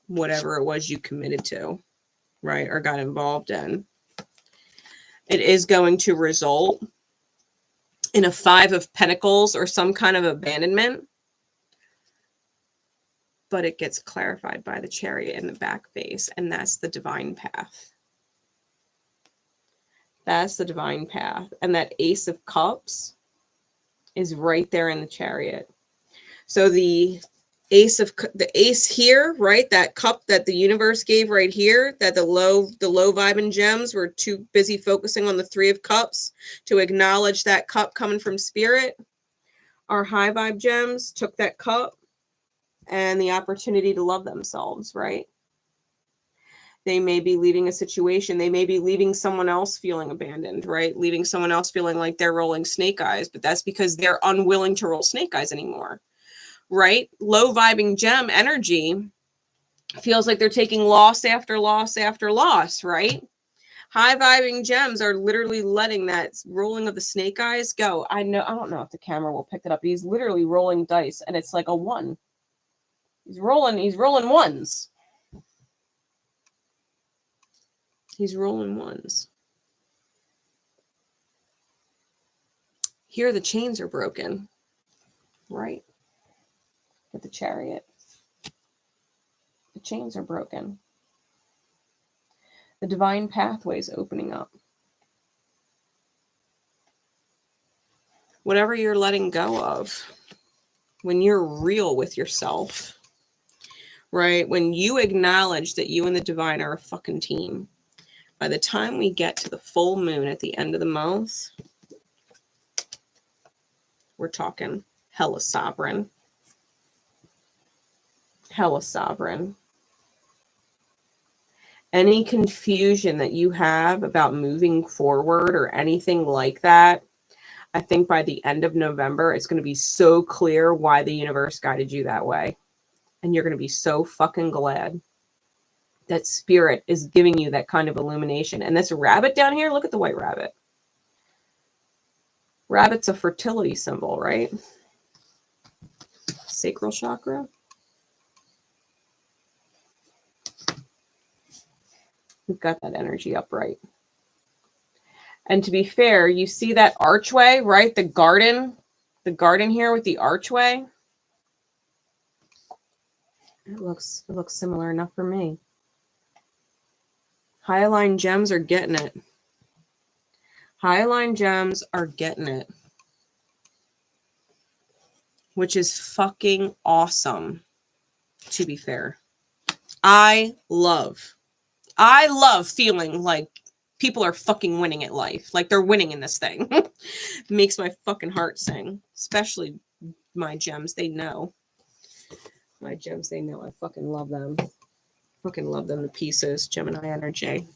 whatever it was you committed to, right? Or got involved in. It is going to result in a 5 of Pentacles or some kind of abandonment. But it gets clarified by the Chariot in the back face, and that's the divine path. That's the divine path. And that Ace of Cups is right there in the Chariot. So the ace here, right? That cup that the universe gave right here, that the low vibing gems were too busy focusing on the 3 of Cups to acknowledge that cup coming from spirit. Our high vibe gems took that cup and the opportunity to love themselves, right? They may be leaving a situation. They may be leaving someone else feeling abandoned, right? Leaving someone else feeling like they're rolling snake eyes, but that's because they're unwilling to roll snake eyes anymore, right? Low vibing gem energy feels like they're taking loss after loss after loss, right? High vibing gems are literally letting that rolling of the snake eyes go. I don't know if the camera will pick it up. He's literally rolling dice and it's like a 1. He's rolling ones. He's rolling ones. Here the chains are broken, right? With the Chariot. The chains are broken. The divine pathway is opening up. Whatever you're letting go of, when you're real with yourself, right? When you acknowledge that you and the divine are a fucking team, by the time we get to the full moon at the end of the month, we're talking hella sovereign. hella sovereign. Any confusion that you have about moving forward or anything like that, I think by the end of November, it's going to be so clear why the universe guided you that way. And you're going to be so fucking glad that spirit is giving you that kind of illumination. And this rabbit down here, look at the white rabbit. Rabbit's a fertility symbol, right? Sacral chakra. We've got that energy upright. And to be fair, you see that archway, right? The garden here with the archway. It looks similar enough for me. Hyaline gems are getting it. Hyaline gems are getting it. Which is fucking awesome, to be fair. I love feeling like people are fucking winning at life. Like they're winning in this thing. Makes my fucking heart sing. Especially my gems. They know. My gems, they know. I fucking love them. Fucking love them to pieces. Gemini energy.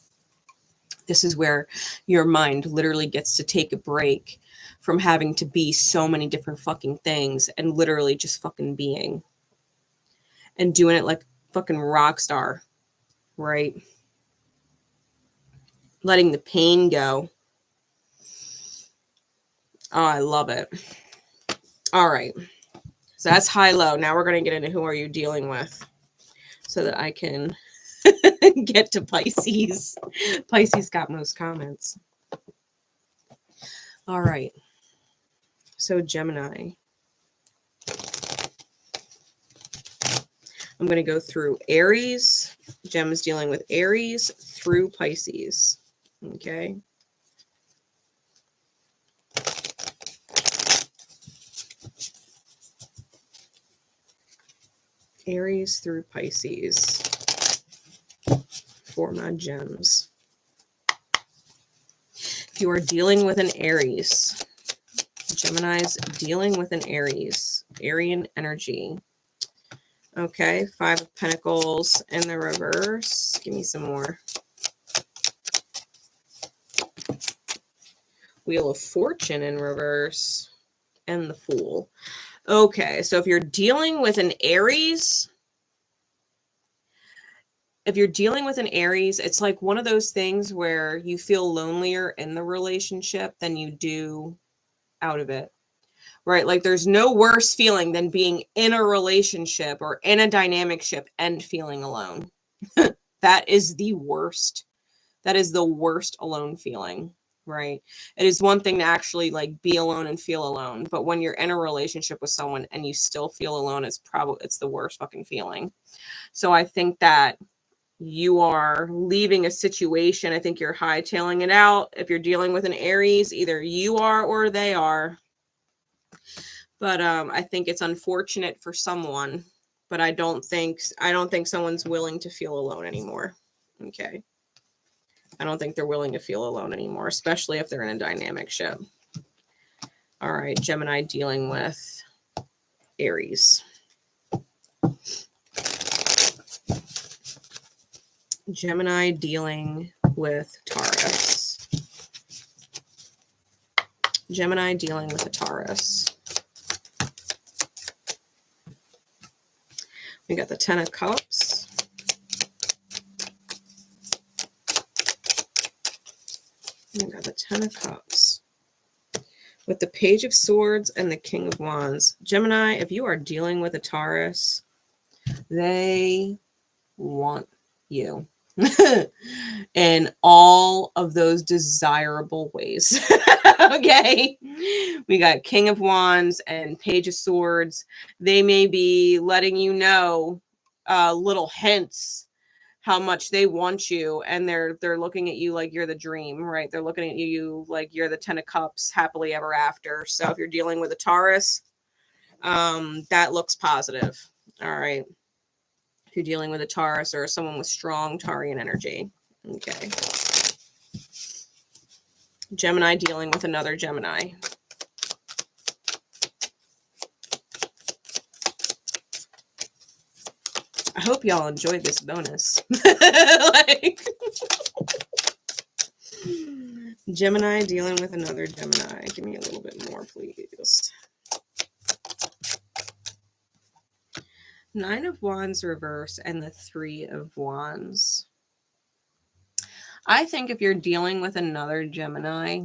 This is where your mind literally gets to take a break from having to be so many different fucking things and literally just fucking being. And doing it like fucking rock star. Right? Letting the pain go. Oh, I love it. All right. So that's high-low. Now we're going to get into who are you dealing with so that I can get to Pisces. Pisces got most comments. All right. So Gemini. I'm going to go through Aries. Gem is dealing with Aries through Pisces. Okay. Aries through Pisces for my gems. If you are dealing with an Aries, Gemini's dealing with an Aries, Arian energy. Okay, 5 of Pentacles in the reverse. Give me some more. Wheel of Fortune in reverse and the Fool. Okay, so if you're dealing with an Aries, it's like one of those things where you feel lonelier in the relationship than you do out of it, right? Like there's no worse feeling than being in a relationship or in a dynamic ship and feeling alone. That is the worst. That is the worst alone feeling. Right. It is one thing to actually like be alone and feel alone. But when you're in a relationship with someone and you still feel alone, it's the worst fucking feeling. So I think that you are leaving a situation. I think you're hightailing it out. If you're dealing with an Aries, either you are or they are. But I think it's unfortunate for someone. But I don't think someone's willing to feel alone anymore. Okay. I don't think they're willing to feel alone anymore, especially if they're in a dynamic ship. All right, Gemini dealing with Aries. Gemini dealing with Taurus. Gemini dealing with a Taurus. We got the 10 of Cups. We got the 10 of Cups with the Page of Swords and the King of Wands. Gemini, if you are dealing with a Taurus, they want you in all of those desirable ways. Okay. We got King of Wands and Page of Swords. They may be letting you know little hints how much they want you, and they're looking at you like you're the dream, right? They're looking at you like you're the 10 of Cups, happily ever after. So if you're dealing with a Taurus, that looks positive. All right. If you're dealing with a Taurus or someone with strong Taurian energy. Okay. Gemini dealing with another Gemini. I hope y'all enjoyed this bonus. Like, Gemini dealing with another Gemini. Give me a little bit more, please. Nine of Wands reverse and the Three of Wands. I think if you're dealing with another Gemini,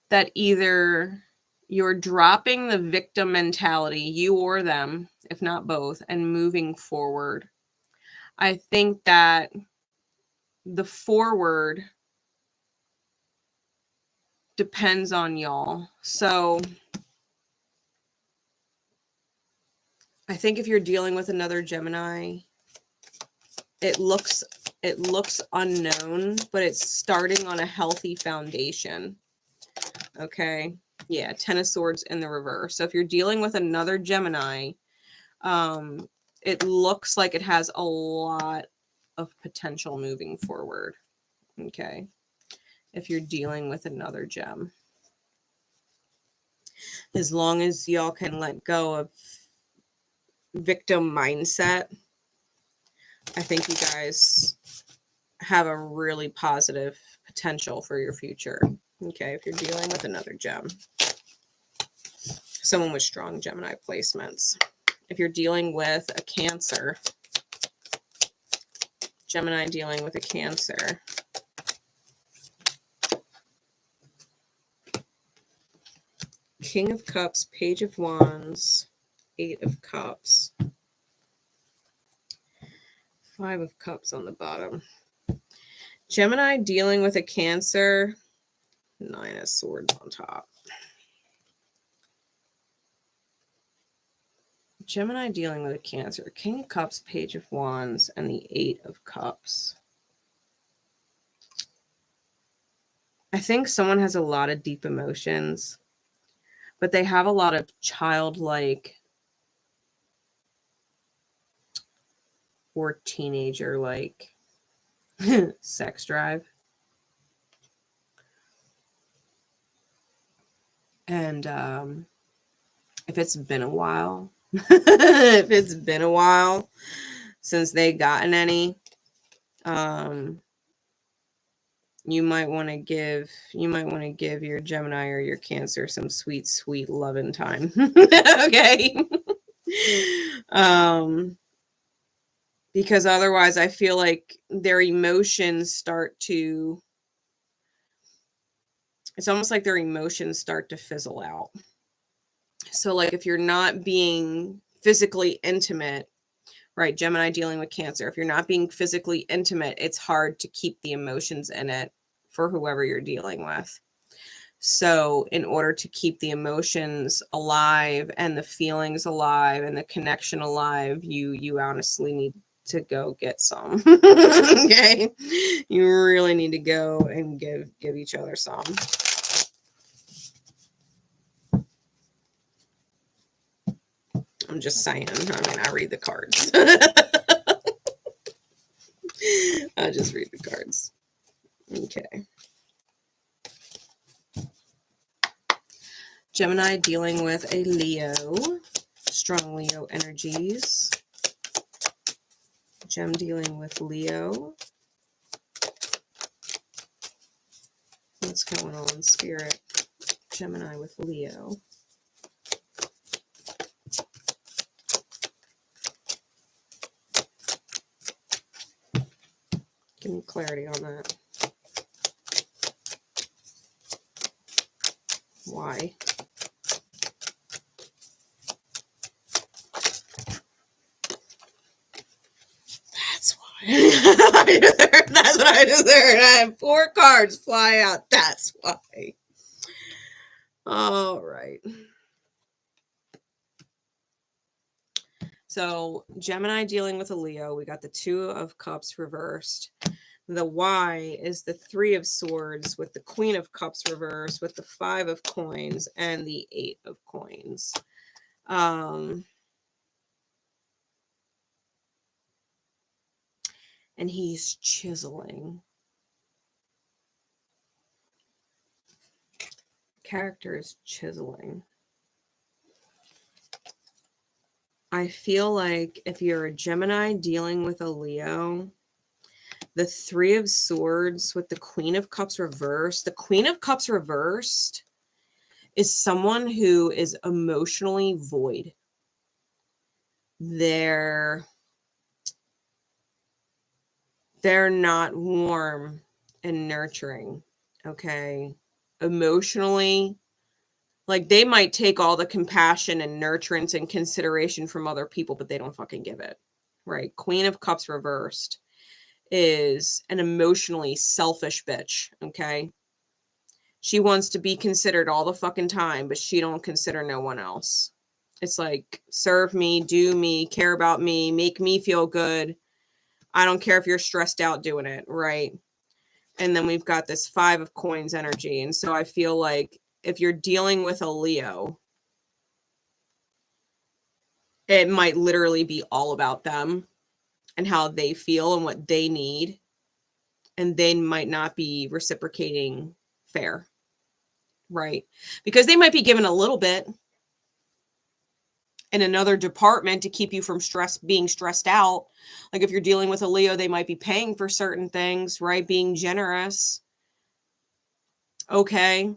that either you're dropping the victim mentality, you or them, if not both, and moving forward. I think that the forward depends on y'all. So I think if you're dealing with another Gemini, it looks unknown, but it's starting on a healthy foundation. Okay. Yeah, Ten of Swords in the reverse. So if you're dealing with another Gemini, it looks like it has a lot of potential moving forward. Okay. If you're dealing with another gem. As long as y'all can let go of victim mindset, I think you guys have a really positive potential for your future. Okay, if you're dealing with another gem. Someone with strong Gemini placements. If you're dealing with a Cancer, Gemini dealing with a Cancer. King of Cups, Page of Wands, Eight of Cups. Five of Cups on the bottom. Gemini dealing with a Cancer, Nine of Swords on top. Gemini dealing with a Cancer, King of Cups, Page of Wands, and the Eight of Cups. I think someone has a lot of deep emotions, but they have a lot of childlike or teenager-like sex drive. And if it's been a while, since they gotten any, you might want to give your Gemini or your Cancer some sweet, sweet loving time. Okay. Because otherwise I feel like their emotions start to, it's almost like their emotions start to fizzle out. So like if you're not being physically intimate, right, Gemini dealing with Cancer, if you're not being physically intimate, it's hard to keep the emotions in it for whoever you're dealing with. So in order to keep the emotions alive and the feelings alive and the connection alive, you honestly need to go get some. Okay, you really need to go and give each other some. I'm just saying. I mean, I read the cards. I just read the cards. Okay. Gemini dealing with a Leo. Strong Leo energies. Gem dealing with Leo. What's going on, Spirit? Gemini with Leo. Give me clarity on that. Why? That's why. That's what I just heard. I had 4 cards fly out. That's why. All right. So Gemini dealing with a Leo. We got the Two of Cups reversed. The Y is the Three of Swords with the Queen of Cups reversed with the Five of Coins and the Eight of Coins. And he's chiseling. Character is chiseling. I feel like if you're a Gemini dealing with a Leo, the Three of Swords with the Queen of Cups reversed. The Queen of Cups reversed is someone who is emotionally void. They're not warm and nurturing, okay? Emotionally, like they might take all the compassion and nurturance and consideration from other people, but they don't fucking give it, right? Queen of Cups reversed is an emotionally selfish bitch, okay? She wants to be considered all the fucking time, but she don't consider no one else. It's like, serve me, do me, care about me, make me feel good. I don't care if you're stressed out doing it, right? And then we've got this Five of Coins energy. And so I feel like if you're dealing with a Leo, it might literally be all about them and how they feel and what they need. And they might not be reciprocating fair, right? Because they might be given a little bit in another department to keep you from being stressed out. Like if you're dealing with a Leo, they might be paying for certain things, right? Being generous. Okay.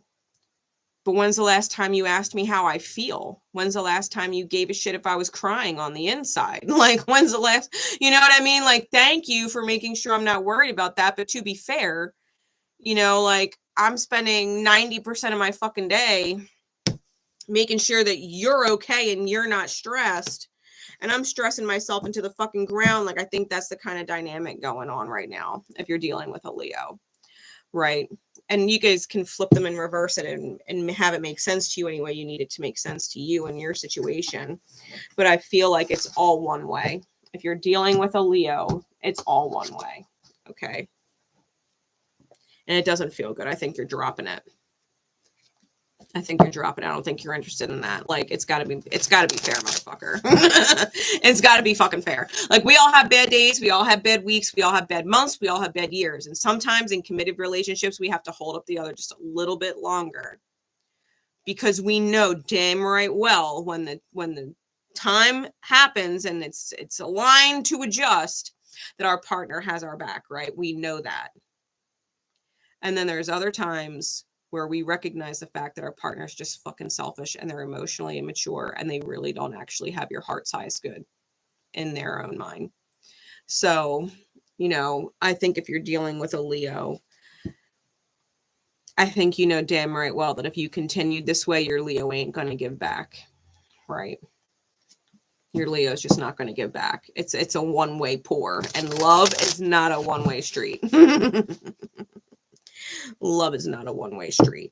But when's the last time you asked me how I feel? When's the last time you gave a shit if I was crying on the inside? Like, when's the last, you know what I mean? Like, thank you for making sure I'm not worried about that. But to be fair, you know, like I'm spending 90% of my fucking day making sure that you're okay and you're not stressed. And I'm stressing myself into the fucking ground. Like, I think that's the kind of dynamic going on right now if you're dealing with a Leo, right? And you guys can flip them and reverse it and have it make sense to you any way you need it to make sense to you in your situation. But I feel like it's all one way. If you're dealing with a Leo, it's all one way. Okay. And it doesn't feel good. I think you're dropping it. I think you're dropping it. I don't think you're interested in that. Like, it's gotta be fair, motherfucker. It's gotta be fucking fair. Like, we all have bad days, we all have bad weeks, we all have bad months, we all have bad years. And sometimes in committed relationships, we have to hold up the other just a little bit longer. Because we know damn right well when the time happens and it's aligned to adjust, that our partner has our back, right? We know that. And then there's other times where we recognize the fact that our partner's just fucking selfish and they're emotionally immature and they really don't actually have your heart size good in their own mind. So, you know, I think if you're dealing with a Leo, I think you know damn right well that if you continued this way, your Leo ain't going to give back, right? Your Leo's just not going to give back. It's a one-way pour, and love is not a one-way street. Love is not a one-way street.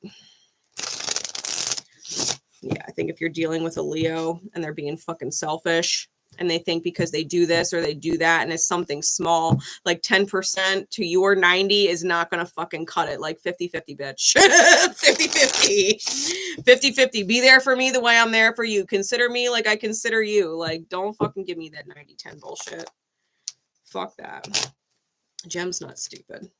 Yeah, I think if you're dealing with a Leo and they're being fucking selfish and they think because they do this or they do that and it's something small, like 10% to your 90 is not going to fucking cut it. Like 50-50, bitch. 50-50. 50-50. Be there for me the way I'm there for you. Consider me like I consider you. Like, don't fucking give me that 90-10 bullshit. Fuck that. Gem's not stupid.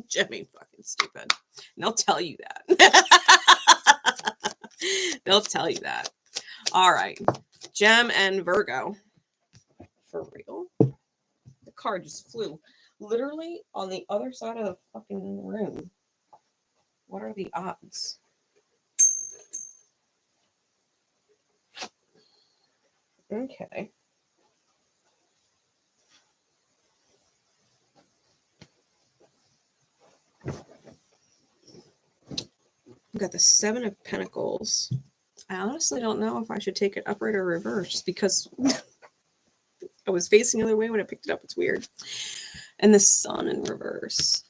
Gem ain't fucking stupid. And they'll tell you that. They'll tell you that. All right. Gem and Virgo. For real? The card just flew literally on the other side of the fucking room. What are the odds? Okay. We've got the Seven of Pentacles. I honestly don't know if I should take it upright or reverse because I was facing the other way when I picked it up. It's weird. And the Sun in reverse.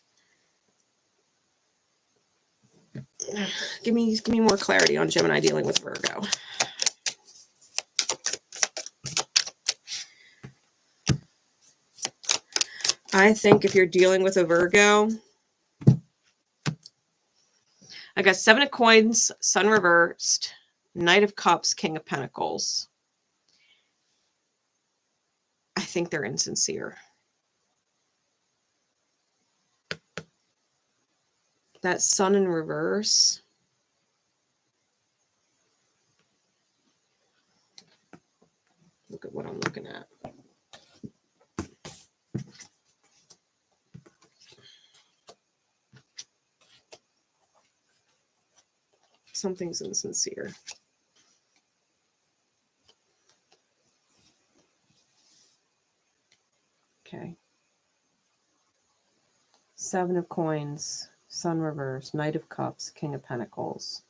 Give me more clarity on Gemini dealing with Virgo. I think if you're dealing with a Virgo, I got Seven of Coins, Sun reversed, Knight of Cups, King of Pentacles. I think they're insincere. That Sun in reverse. Look at what I'm looking at. Something's insincere. Okay. 7 of Coins, Sun reverse, Knight of Cups, King of Pentacles.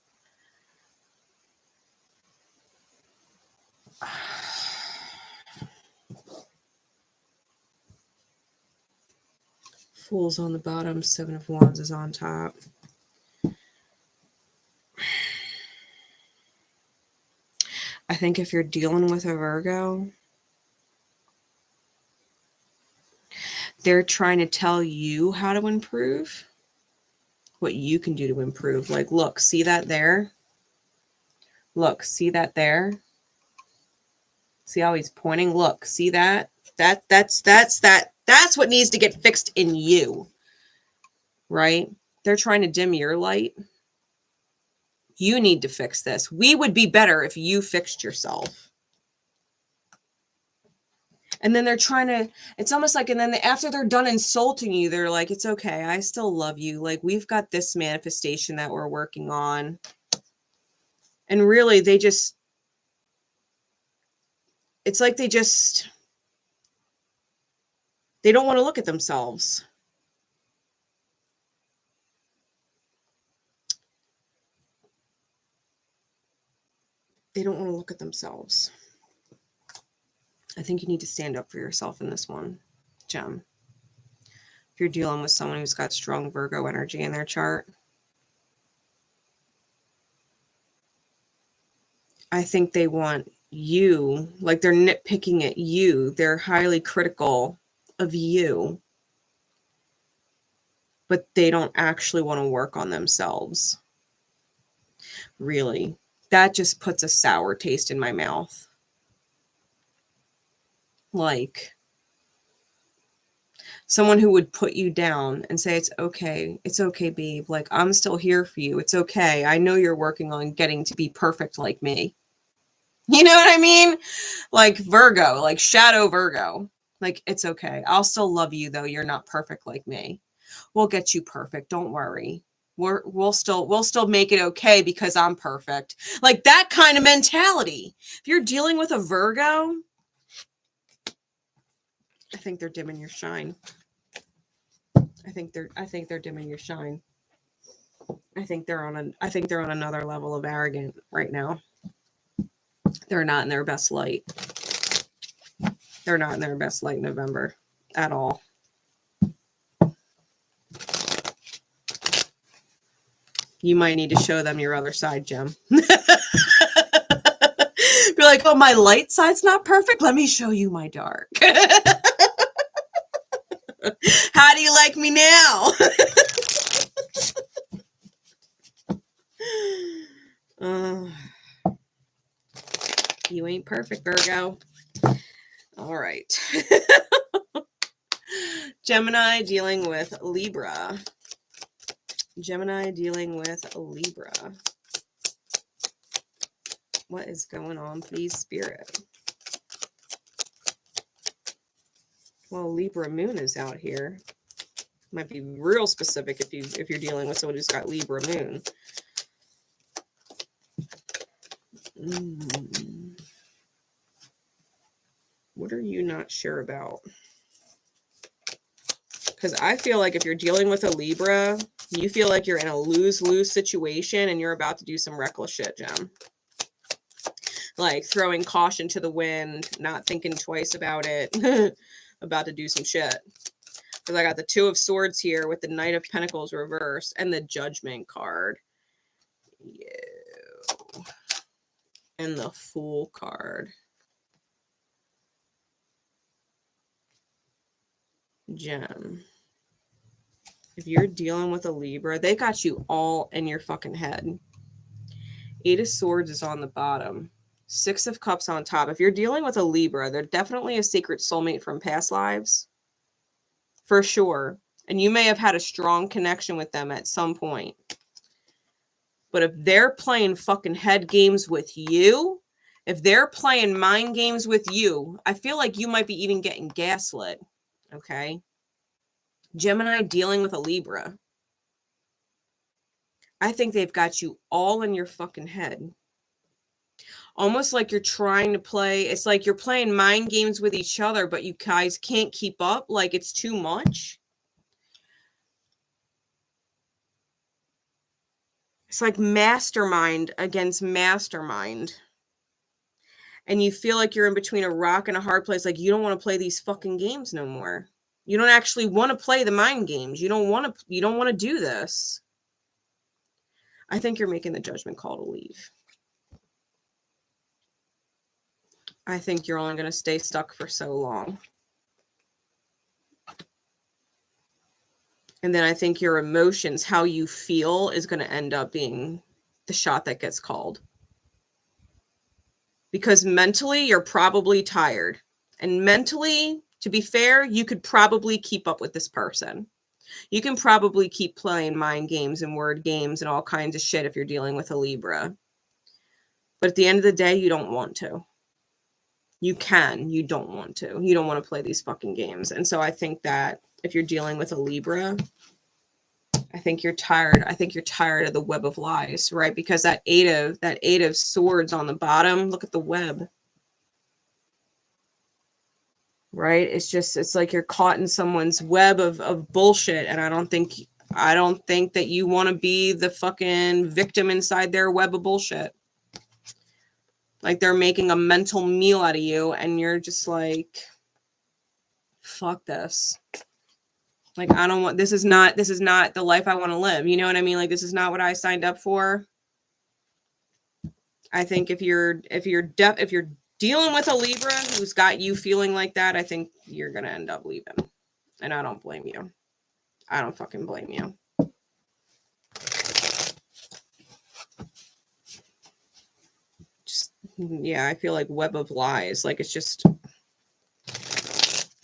Fool's on the bottom, 7 of Wands is on top. I think if you're dealing with a Virgo, they're trying to tell you how to improve, what you can do to improve. Like, look, see that there? Look, see that there? See how he's pointing? Look, see that? That's what needs to get fixed in you, right? They're trying to dim your light. You need to fix this. We would be better if you fixed yourself. And then they're trying to, it's almost like, and then after they're done insulting you, they're like, it's okay. I still love you. Like, we've got this manifestation that we're working on. And really, they just, it's like they don't want to look at themselves. They don't want to look at themselves. I think you need to stand up for yourself in this one, Gem. If you're dealing with someone who's got strong Virgo energy in their chart, I think they want you, like they're nitpicking at you. They're highly critical of you, but they don't actually want to work on themselves. Really, that just puts a sour taste in my mouth. Like someone who would put you down and say, it's okay, babe. Like, I'm still here for you. It's okay. I know you're working on getting to be perfect like me. You know what I mean? Like Virgo, like shadow Virgo. Like, it's okay. I'll still love you, though. You're not perfect like me. We'll get you perfect. Don't worry. We'll still make it okay because I'm perfect. Like that kind of mentality. If you're dealing with a Virgo, I think they're dimming your shine. I think they're dimming your shine. I think they're on another level of arrogant right now. They're not in their best light. They're not in their best light in November at all. You might need to show them your other side, Gem. Be like, oh, my light side's not perfect. Let me show you my dark. How do you like me now? You ain't perfect, Virgo. All right. Gemini dealing with Libra. Gemini dealing with Libra. What is going on, please, Spirit? Well, Libra moon is out here. Might be real specific if you're dealing with someone who's got Libra moon. What are you not sure about? Because I feel like if you're dealing with a Libra, you feel like you're in a lose-lose situation and you're about to do some reckless shit, Gem. Like throwing caution to the wind, not thinking twice about it, about to do some shit. Because I got the 2 of Swords here with the Knight of Pentacles reversed and the Judgment card. And the Fool card. Gem. If you're dealing with a Libra, they got you all in your fucking head. 8 of Swords is on the bottom. 6 of Cups on top. If you're dealing with a Libra, they're definitely a secret soulmate from past lives. For sure. And you may have had a strong connection with them at some point. But if they're playing fucking head games with you If they're playing mind games with you, I feel like you might be even getting gaslit. Okay. Gemini dealing with a Libra. I think they've got you all in your fucking head. Almost like you're trying to play. It's like you're playing mind games with each other, but you guys can't keep up. Like it's too much. It's like mastermind against mastermind. And you feel like you're in between a rock and a hard place. Like you don't want to play these fucking games no more. You don't actually want to play the mind games. You don't want to do this. I think you're making the judgment call to leave. I think you're only going to stay stuck for so long. And then I think your emotions, how you feel, is going to end up being the shot that gets called. Because mentally, you're probably tired. And mentally, to be fair, you could probably keep up with this person. You can probably keep playing mind games and word games and all kinds of shit if you're dealing with a Libra. But at the end of the day, you don't want to. You can. You don't want to. You don't want to play these fucking games. And so I think that if you're dealing with a Libra, I think you're tired. I think you're tired of the web of lies, right? Because that eight of swords on the bottom, look at the web. Right? It's like you're caught in someone's web of bullshit. And I don't think that you want to be the fucking victim inside their web of bullshit. Like they're making a mental meal out of you and you're just like, fuck this. Like, I don't want, this is not the life I want to live. You know what I mean? Like, this is not what I signed up for. I think if you're dealing with a Libra who's got you feeling like that, I think you're going to end up leaving. And I don't blame you. I don't fucking blame you. Just, yeah, I feel like web of lies. Like, it's just,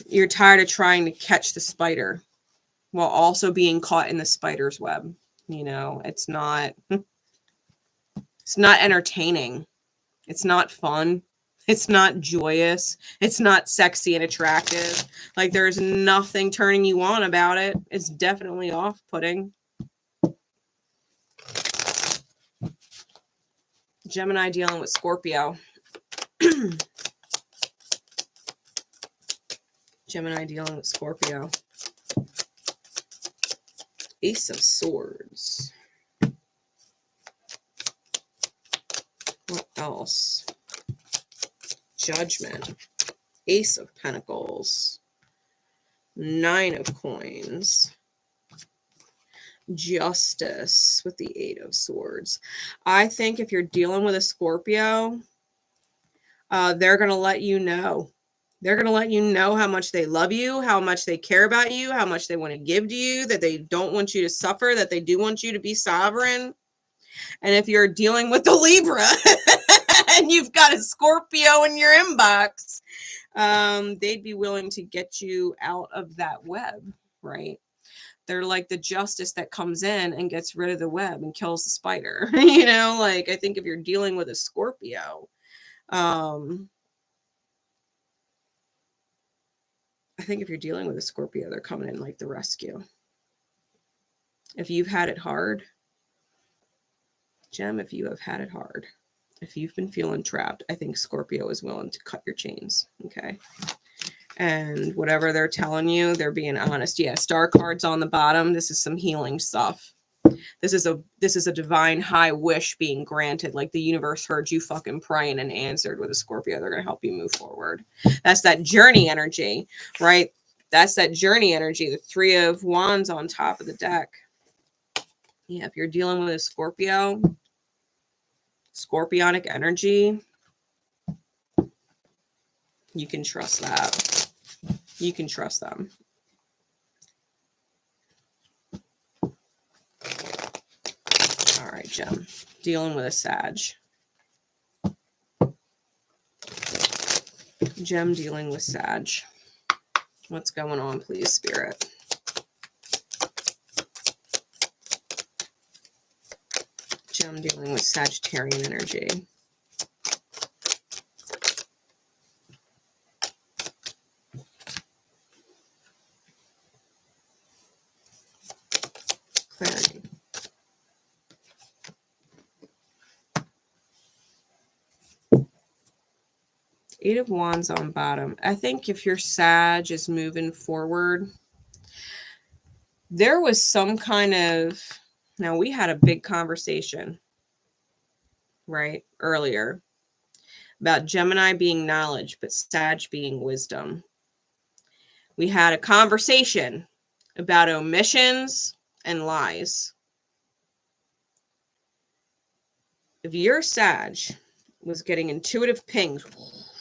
you're tired of trying to catch the spider while also being caught in the spider's web. You know, it's not entertaining. It's not fun. It's not joyous. It's not sexy and attractive. Like there's nothing turning you on about it. It's definitely off-putting. Gemini dealing with Scorpio. Gemini dealing with Scorpio. Ace of Swords. What else? Judgment. Ace of Pentacles. Nine of Coins. Justice with the Eight of Swords. I think if you're dealing with a Scorpio, they're going to let you know. They're going to let you know how much they love you, how much they care about you, how much they want to give to you, that they don't want you to suffer, that they do want you to be sovereign. And if you're dealing with the Libra and you've got a Scorpio in your inbox, they'd be willing to get you out of that web, right? They're like the justice that comes in and gets rid of the web and kills the spider. You know, like I think if you're dealing with a Scorpio, I think if you're dealing with a Scorpio, they're coming in like the rescue. If you've had it hard, Gem, if you have had it hard, if you've been feeling trapped, I think Scorpio is willing to cut your chains. Okay. And whatever they're telling you, they're being honest. Yeah, star cards on the bottom. This is some healing stuff. This is a divine high wish being granted. Like the universe heard you fucking praying and answered with a Scorpio. They're going to help you move forward. That's that journey energy, right? That's that journey energy. The Three of Wands on top of the deck. Yeah, if you're dealing with a Scorpio, scorpionic energy, you can trust that. You can trust them. All right, Gem. Dealing with a Sag. Gem dealing with Sag. What's going on, please, Spirit? Gem dealing with Sagittarian energy. Eight of Wands on bottom. I think if your Sag is moving forward, there was some kind of, now we had a big conversation, right, earlier about Gemini being knowledge, but Sag being wisdom. We had a conversation about omissions and lies. If your Sag was getting intuitive pings,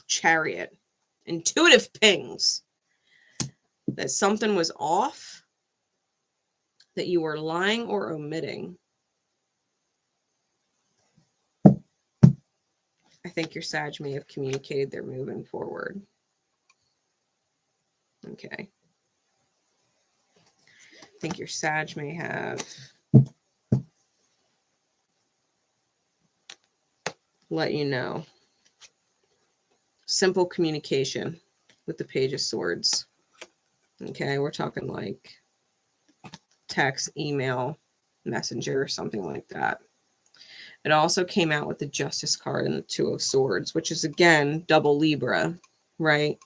Chariot, intuitive pings, that something was off, that you were lying or omitting, I think your Sag may have communicated they're moving forward. Okay. I think your Sag may have let you know. Simple communication with the Page of Swords. Okay, we're talking like text, email, messenger, something like that. It also came out with the Justice card and the Two of Swords, which is, again, double Libra, right?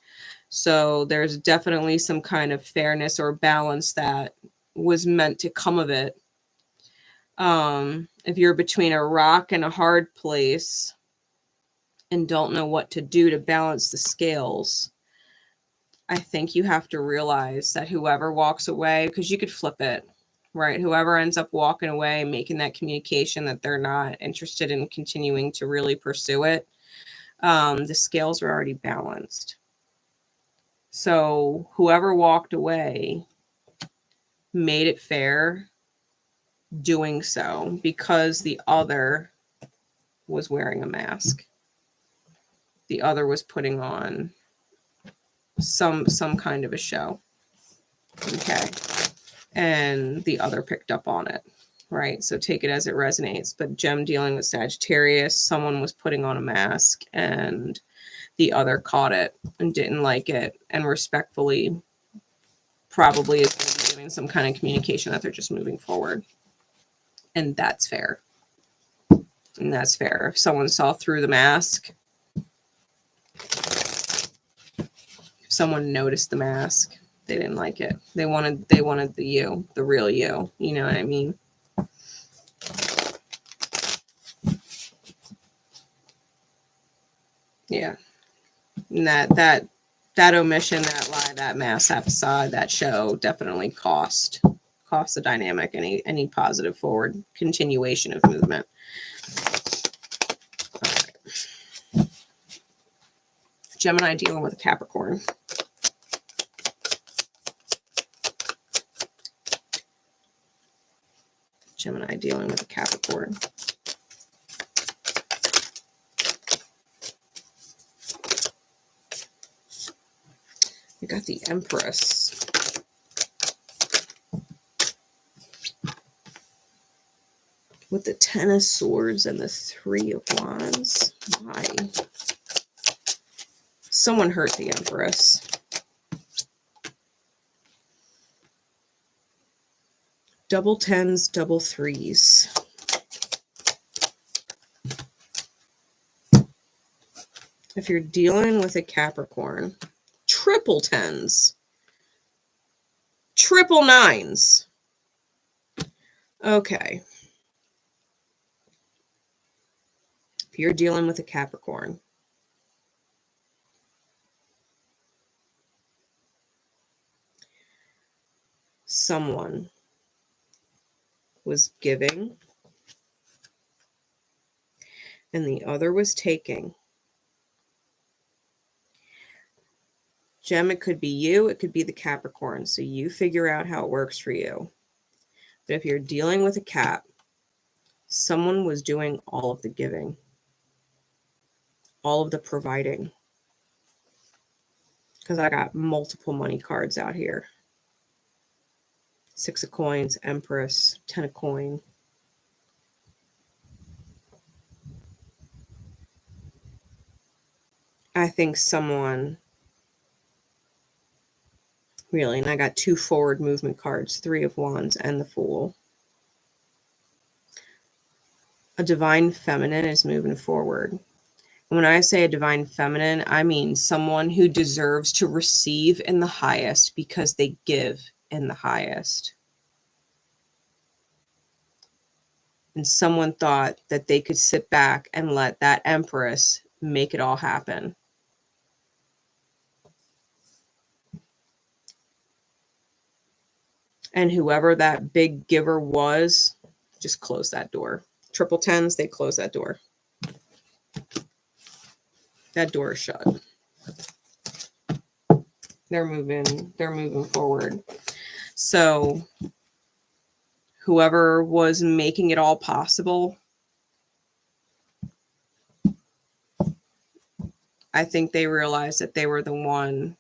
So there's definitely some kind of fairness or balance that was meant to come of it. If you're between a rock and a hard place and don't know what to do to balance the scales, I think you have to realize that whoever walks away, because you could flip it, right? Whoever ends up walking away, making that communication that they're not interested in continuing to really pursue it, the scales are already balanced. So whoever walked away made it fair doing so because the other was wearing a mask. The other was putting on some kind of a show. Okay. And the other picked up on it, right? So take it as it resonates. But Gem dealing with Sagittarius, someone was putting on a mask and the other caught it and didn't like it and respectfully probably is going to be giving some kind of communication that they're just moving forward. And that's fair. And that's fair. If someone saw through the mask, if someone noticed the mask, they didn't like it. They wanted the you, the real you. You know what I mean? Yeah. And that omission, that lie, that mask, that facade, that show definitely cost the dynamic any positive forward continuation of movement. All right. Gemini dealing with a Capricorn. Gemini dealing with a Capricorn. You got the Empress. With the Ten of Swords and the Three of Wands. Why? Someone hurt the Empress. Double tens, double threes. If you're dealing with a Capricorn, triple tens, triple nines. Okay. If you're dealing with a Capricorn, someone was giving and the other was taking. Gem, it could be you, it could be the Capricorn. So you figure out how it works for you. But if you're dealing with a Cap, someone was doing all of the giving, all of the providing. Because I got multiple money cards out here. Six of Coins, Empress, Ten of Coin. I think someone really, and I got two forward movement cards, Three of Wands and the Fool. A divine feminine is moving forward. When I say a divine feminine, I mean someone who deserves to receive in the highest because they give in the highest. And someone thought that they could sit back and let that Empress make it all happen. And whoever that big giver was, just close that door. Triple tens, they close that door. That door is shut. They're moving forward. So whoever was making it all possible, I think they realized that they were the one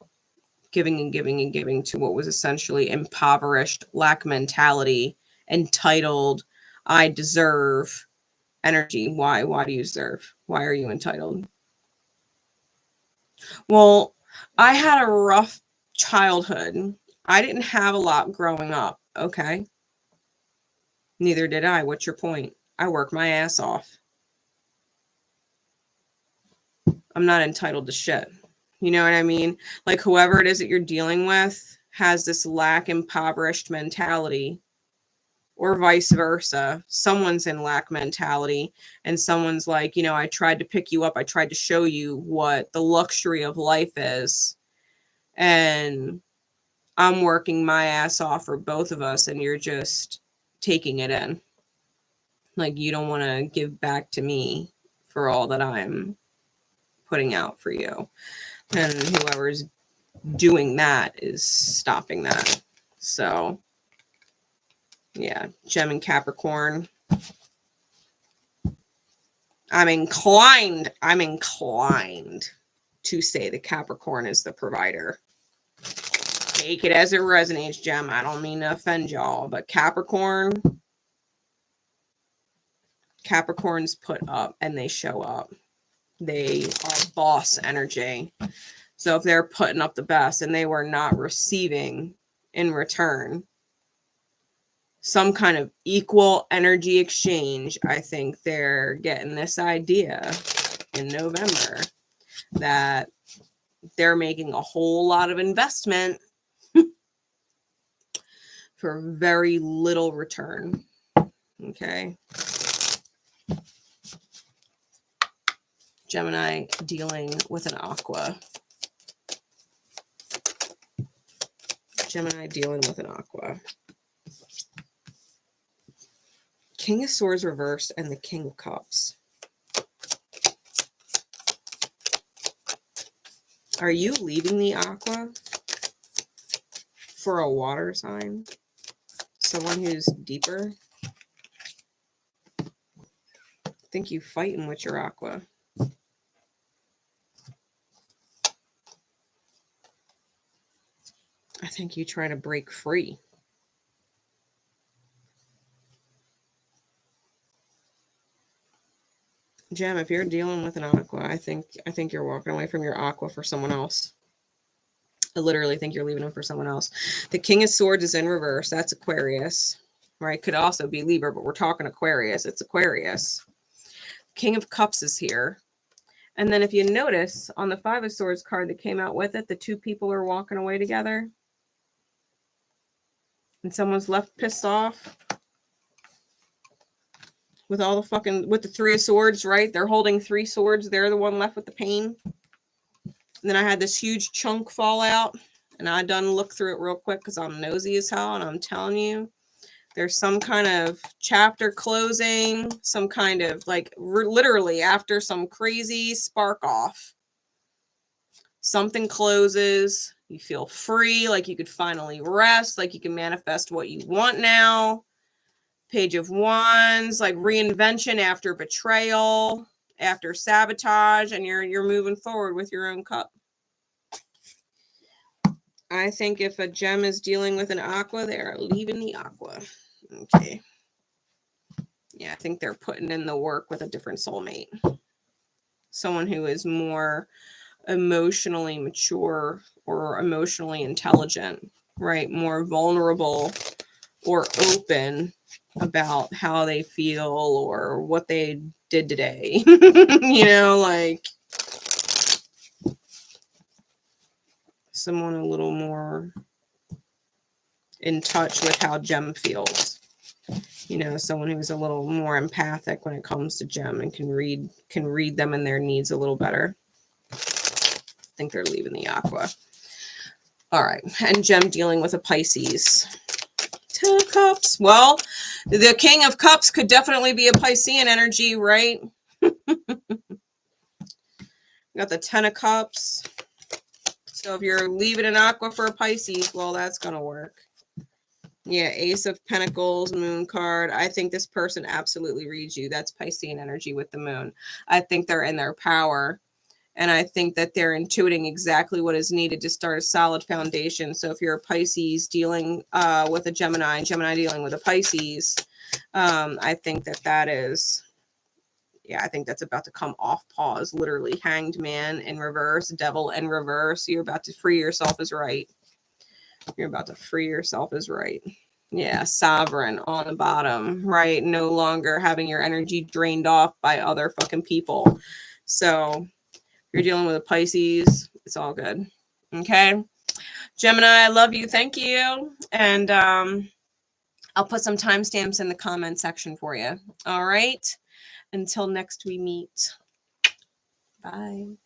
giving and giving and giving to what was essentially impoverished, lack mentality, entitled, I deserve energy. Why? Why do you deserve? Why are you entitled? Well, I had a rough childhood. I didn't have a lot growing up. Okay. Neither did I. What's your point? I work my ass off. I'm not entitled to shit. You know what I mean? Like whoever it is that you're dealing with has this lack impoverished mentality, or vice versa. Someone's in lack mentality and someone's like, you know, I tried to pick you up. I tried to show you what the luxury of life is. And I'm working my ass off for both of us and you're just taking it in. Like you don't want to give back to me for all that I'm putting out for you. And whoever's doing that is stopping that. So yeah, Gem and Capricorn. I'm inclined to say the Capricorn is the provider. Take it as it resonates, Gem. I don't mean to offend y'all, but Capricorn's put up and they show up. They are boss energy. So if they're putting up the best and they were not receiving in return some kind of equal energy exchange, I think they're getting this idea in November that they're making a whole lot of investment for very little return. Okay. Gemini dealing with an aqua. Gemini dealing with an aqua. King of Swords reversed and the King of Cups. Are you leaving the aqua for a water sign? Someone who's deeper? I think you fighting with your aqua. I think you trying to break free. Gem, if you're dealing with an aqua, I think you're walking away from your aqua for someone else. I literally think you're leaving them for someone else. The King of Swords is in reverse. That's Aquarius, right? Could also be Libra, but we're talking Aquarius. It's Aquarius. King of Cups is here. And then if you notice on the Five of Swords card that came out with it, the two people are walking away together. And someone's left pissed off. With all the fucking, with the Three of Swords, right? They're holding three swords. They're the one left with the pain. And then I had this huge chunk fall out. And I done look through it real quick because I'm nosy as hell. And I'm telling you, there's some kind of chapter closing. Some kind of, like, literally after some crazy spark off. Something closes. You feel free. Like you could finally rest. Like you can manifest what you want now. Page of Wands, like reinvention after betrayal, after sabotage, and you're moving forward with your own cup. I think if a gem is dealing with an aqua, they are leaving the aqua. Okay. Yeah, I think they're putting in the work with a different soulmate. Someone who is more emotionally mature or emotionally intelligent, right? More vulnerable or open about how they feel or what they did today. You know, like someone a little more in touch with how Gem feels. You know, someone who's a little more empathic when it comes to Gem and can read them and their needs a little better. I think they're leaving the Aqua. All right. And Gem dealing with a Pisces. 10 of Cups. Well, the King of Cups could definitely be a Piscean energy, right? Got the 10 of Cups. So if you're leaving an Aqua for a Pisces, well, that's going to work. Yeah, Ace of Pentacles, Moon card. I think this person absolutely reads you. That's Piscean energy with the Moon. I think they're in their power. And I think that they're intuiting exactly what is needed to start a solid foundation. So if you're a Pisces dealing with a Gemini, and Gemini dealing with a Pisces, I think that is, yeah, I think that's about to come off pause. Literally, Hanged Man in reverse, Devil in reverse. You're about to free yourself is right. You're about to free yourself is right. Yeah, Sovereign on the bottom, right? No longer having your energy drained off by other fucking people. So you're dealing with a Pisces, it's all good. Okay. Gemini, I love you. Thank you. And I'll put some timestamps in the comment section for you. All right. Until next we meet. Bye.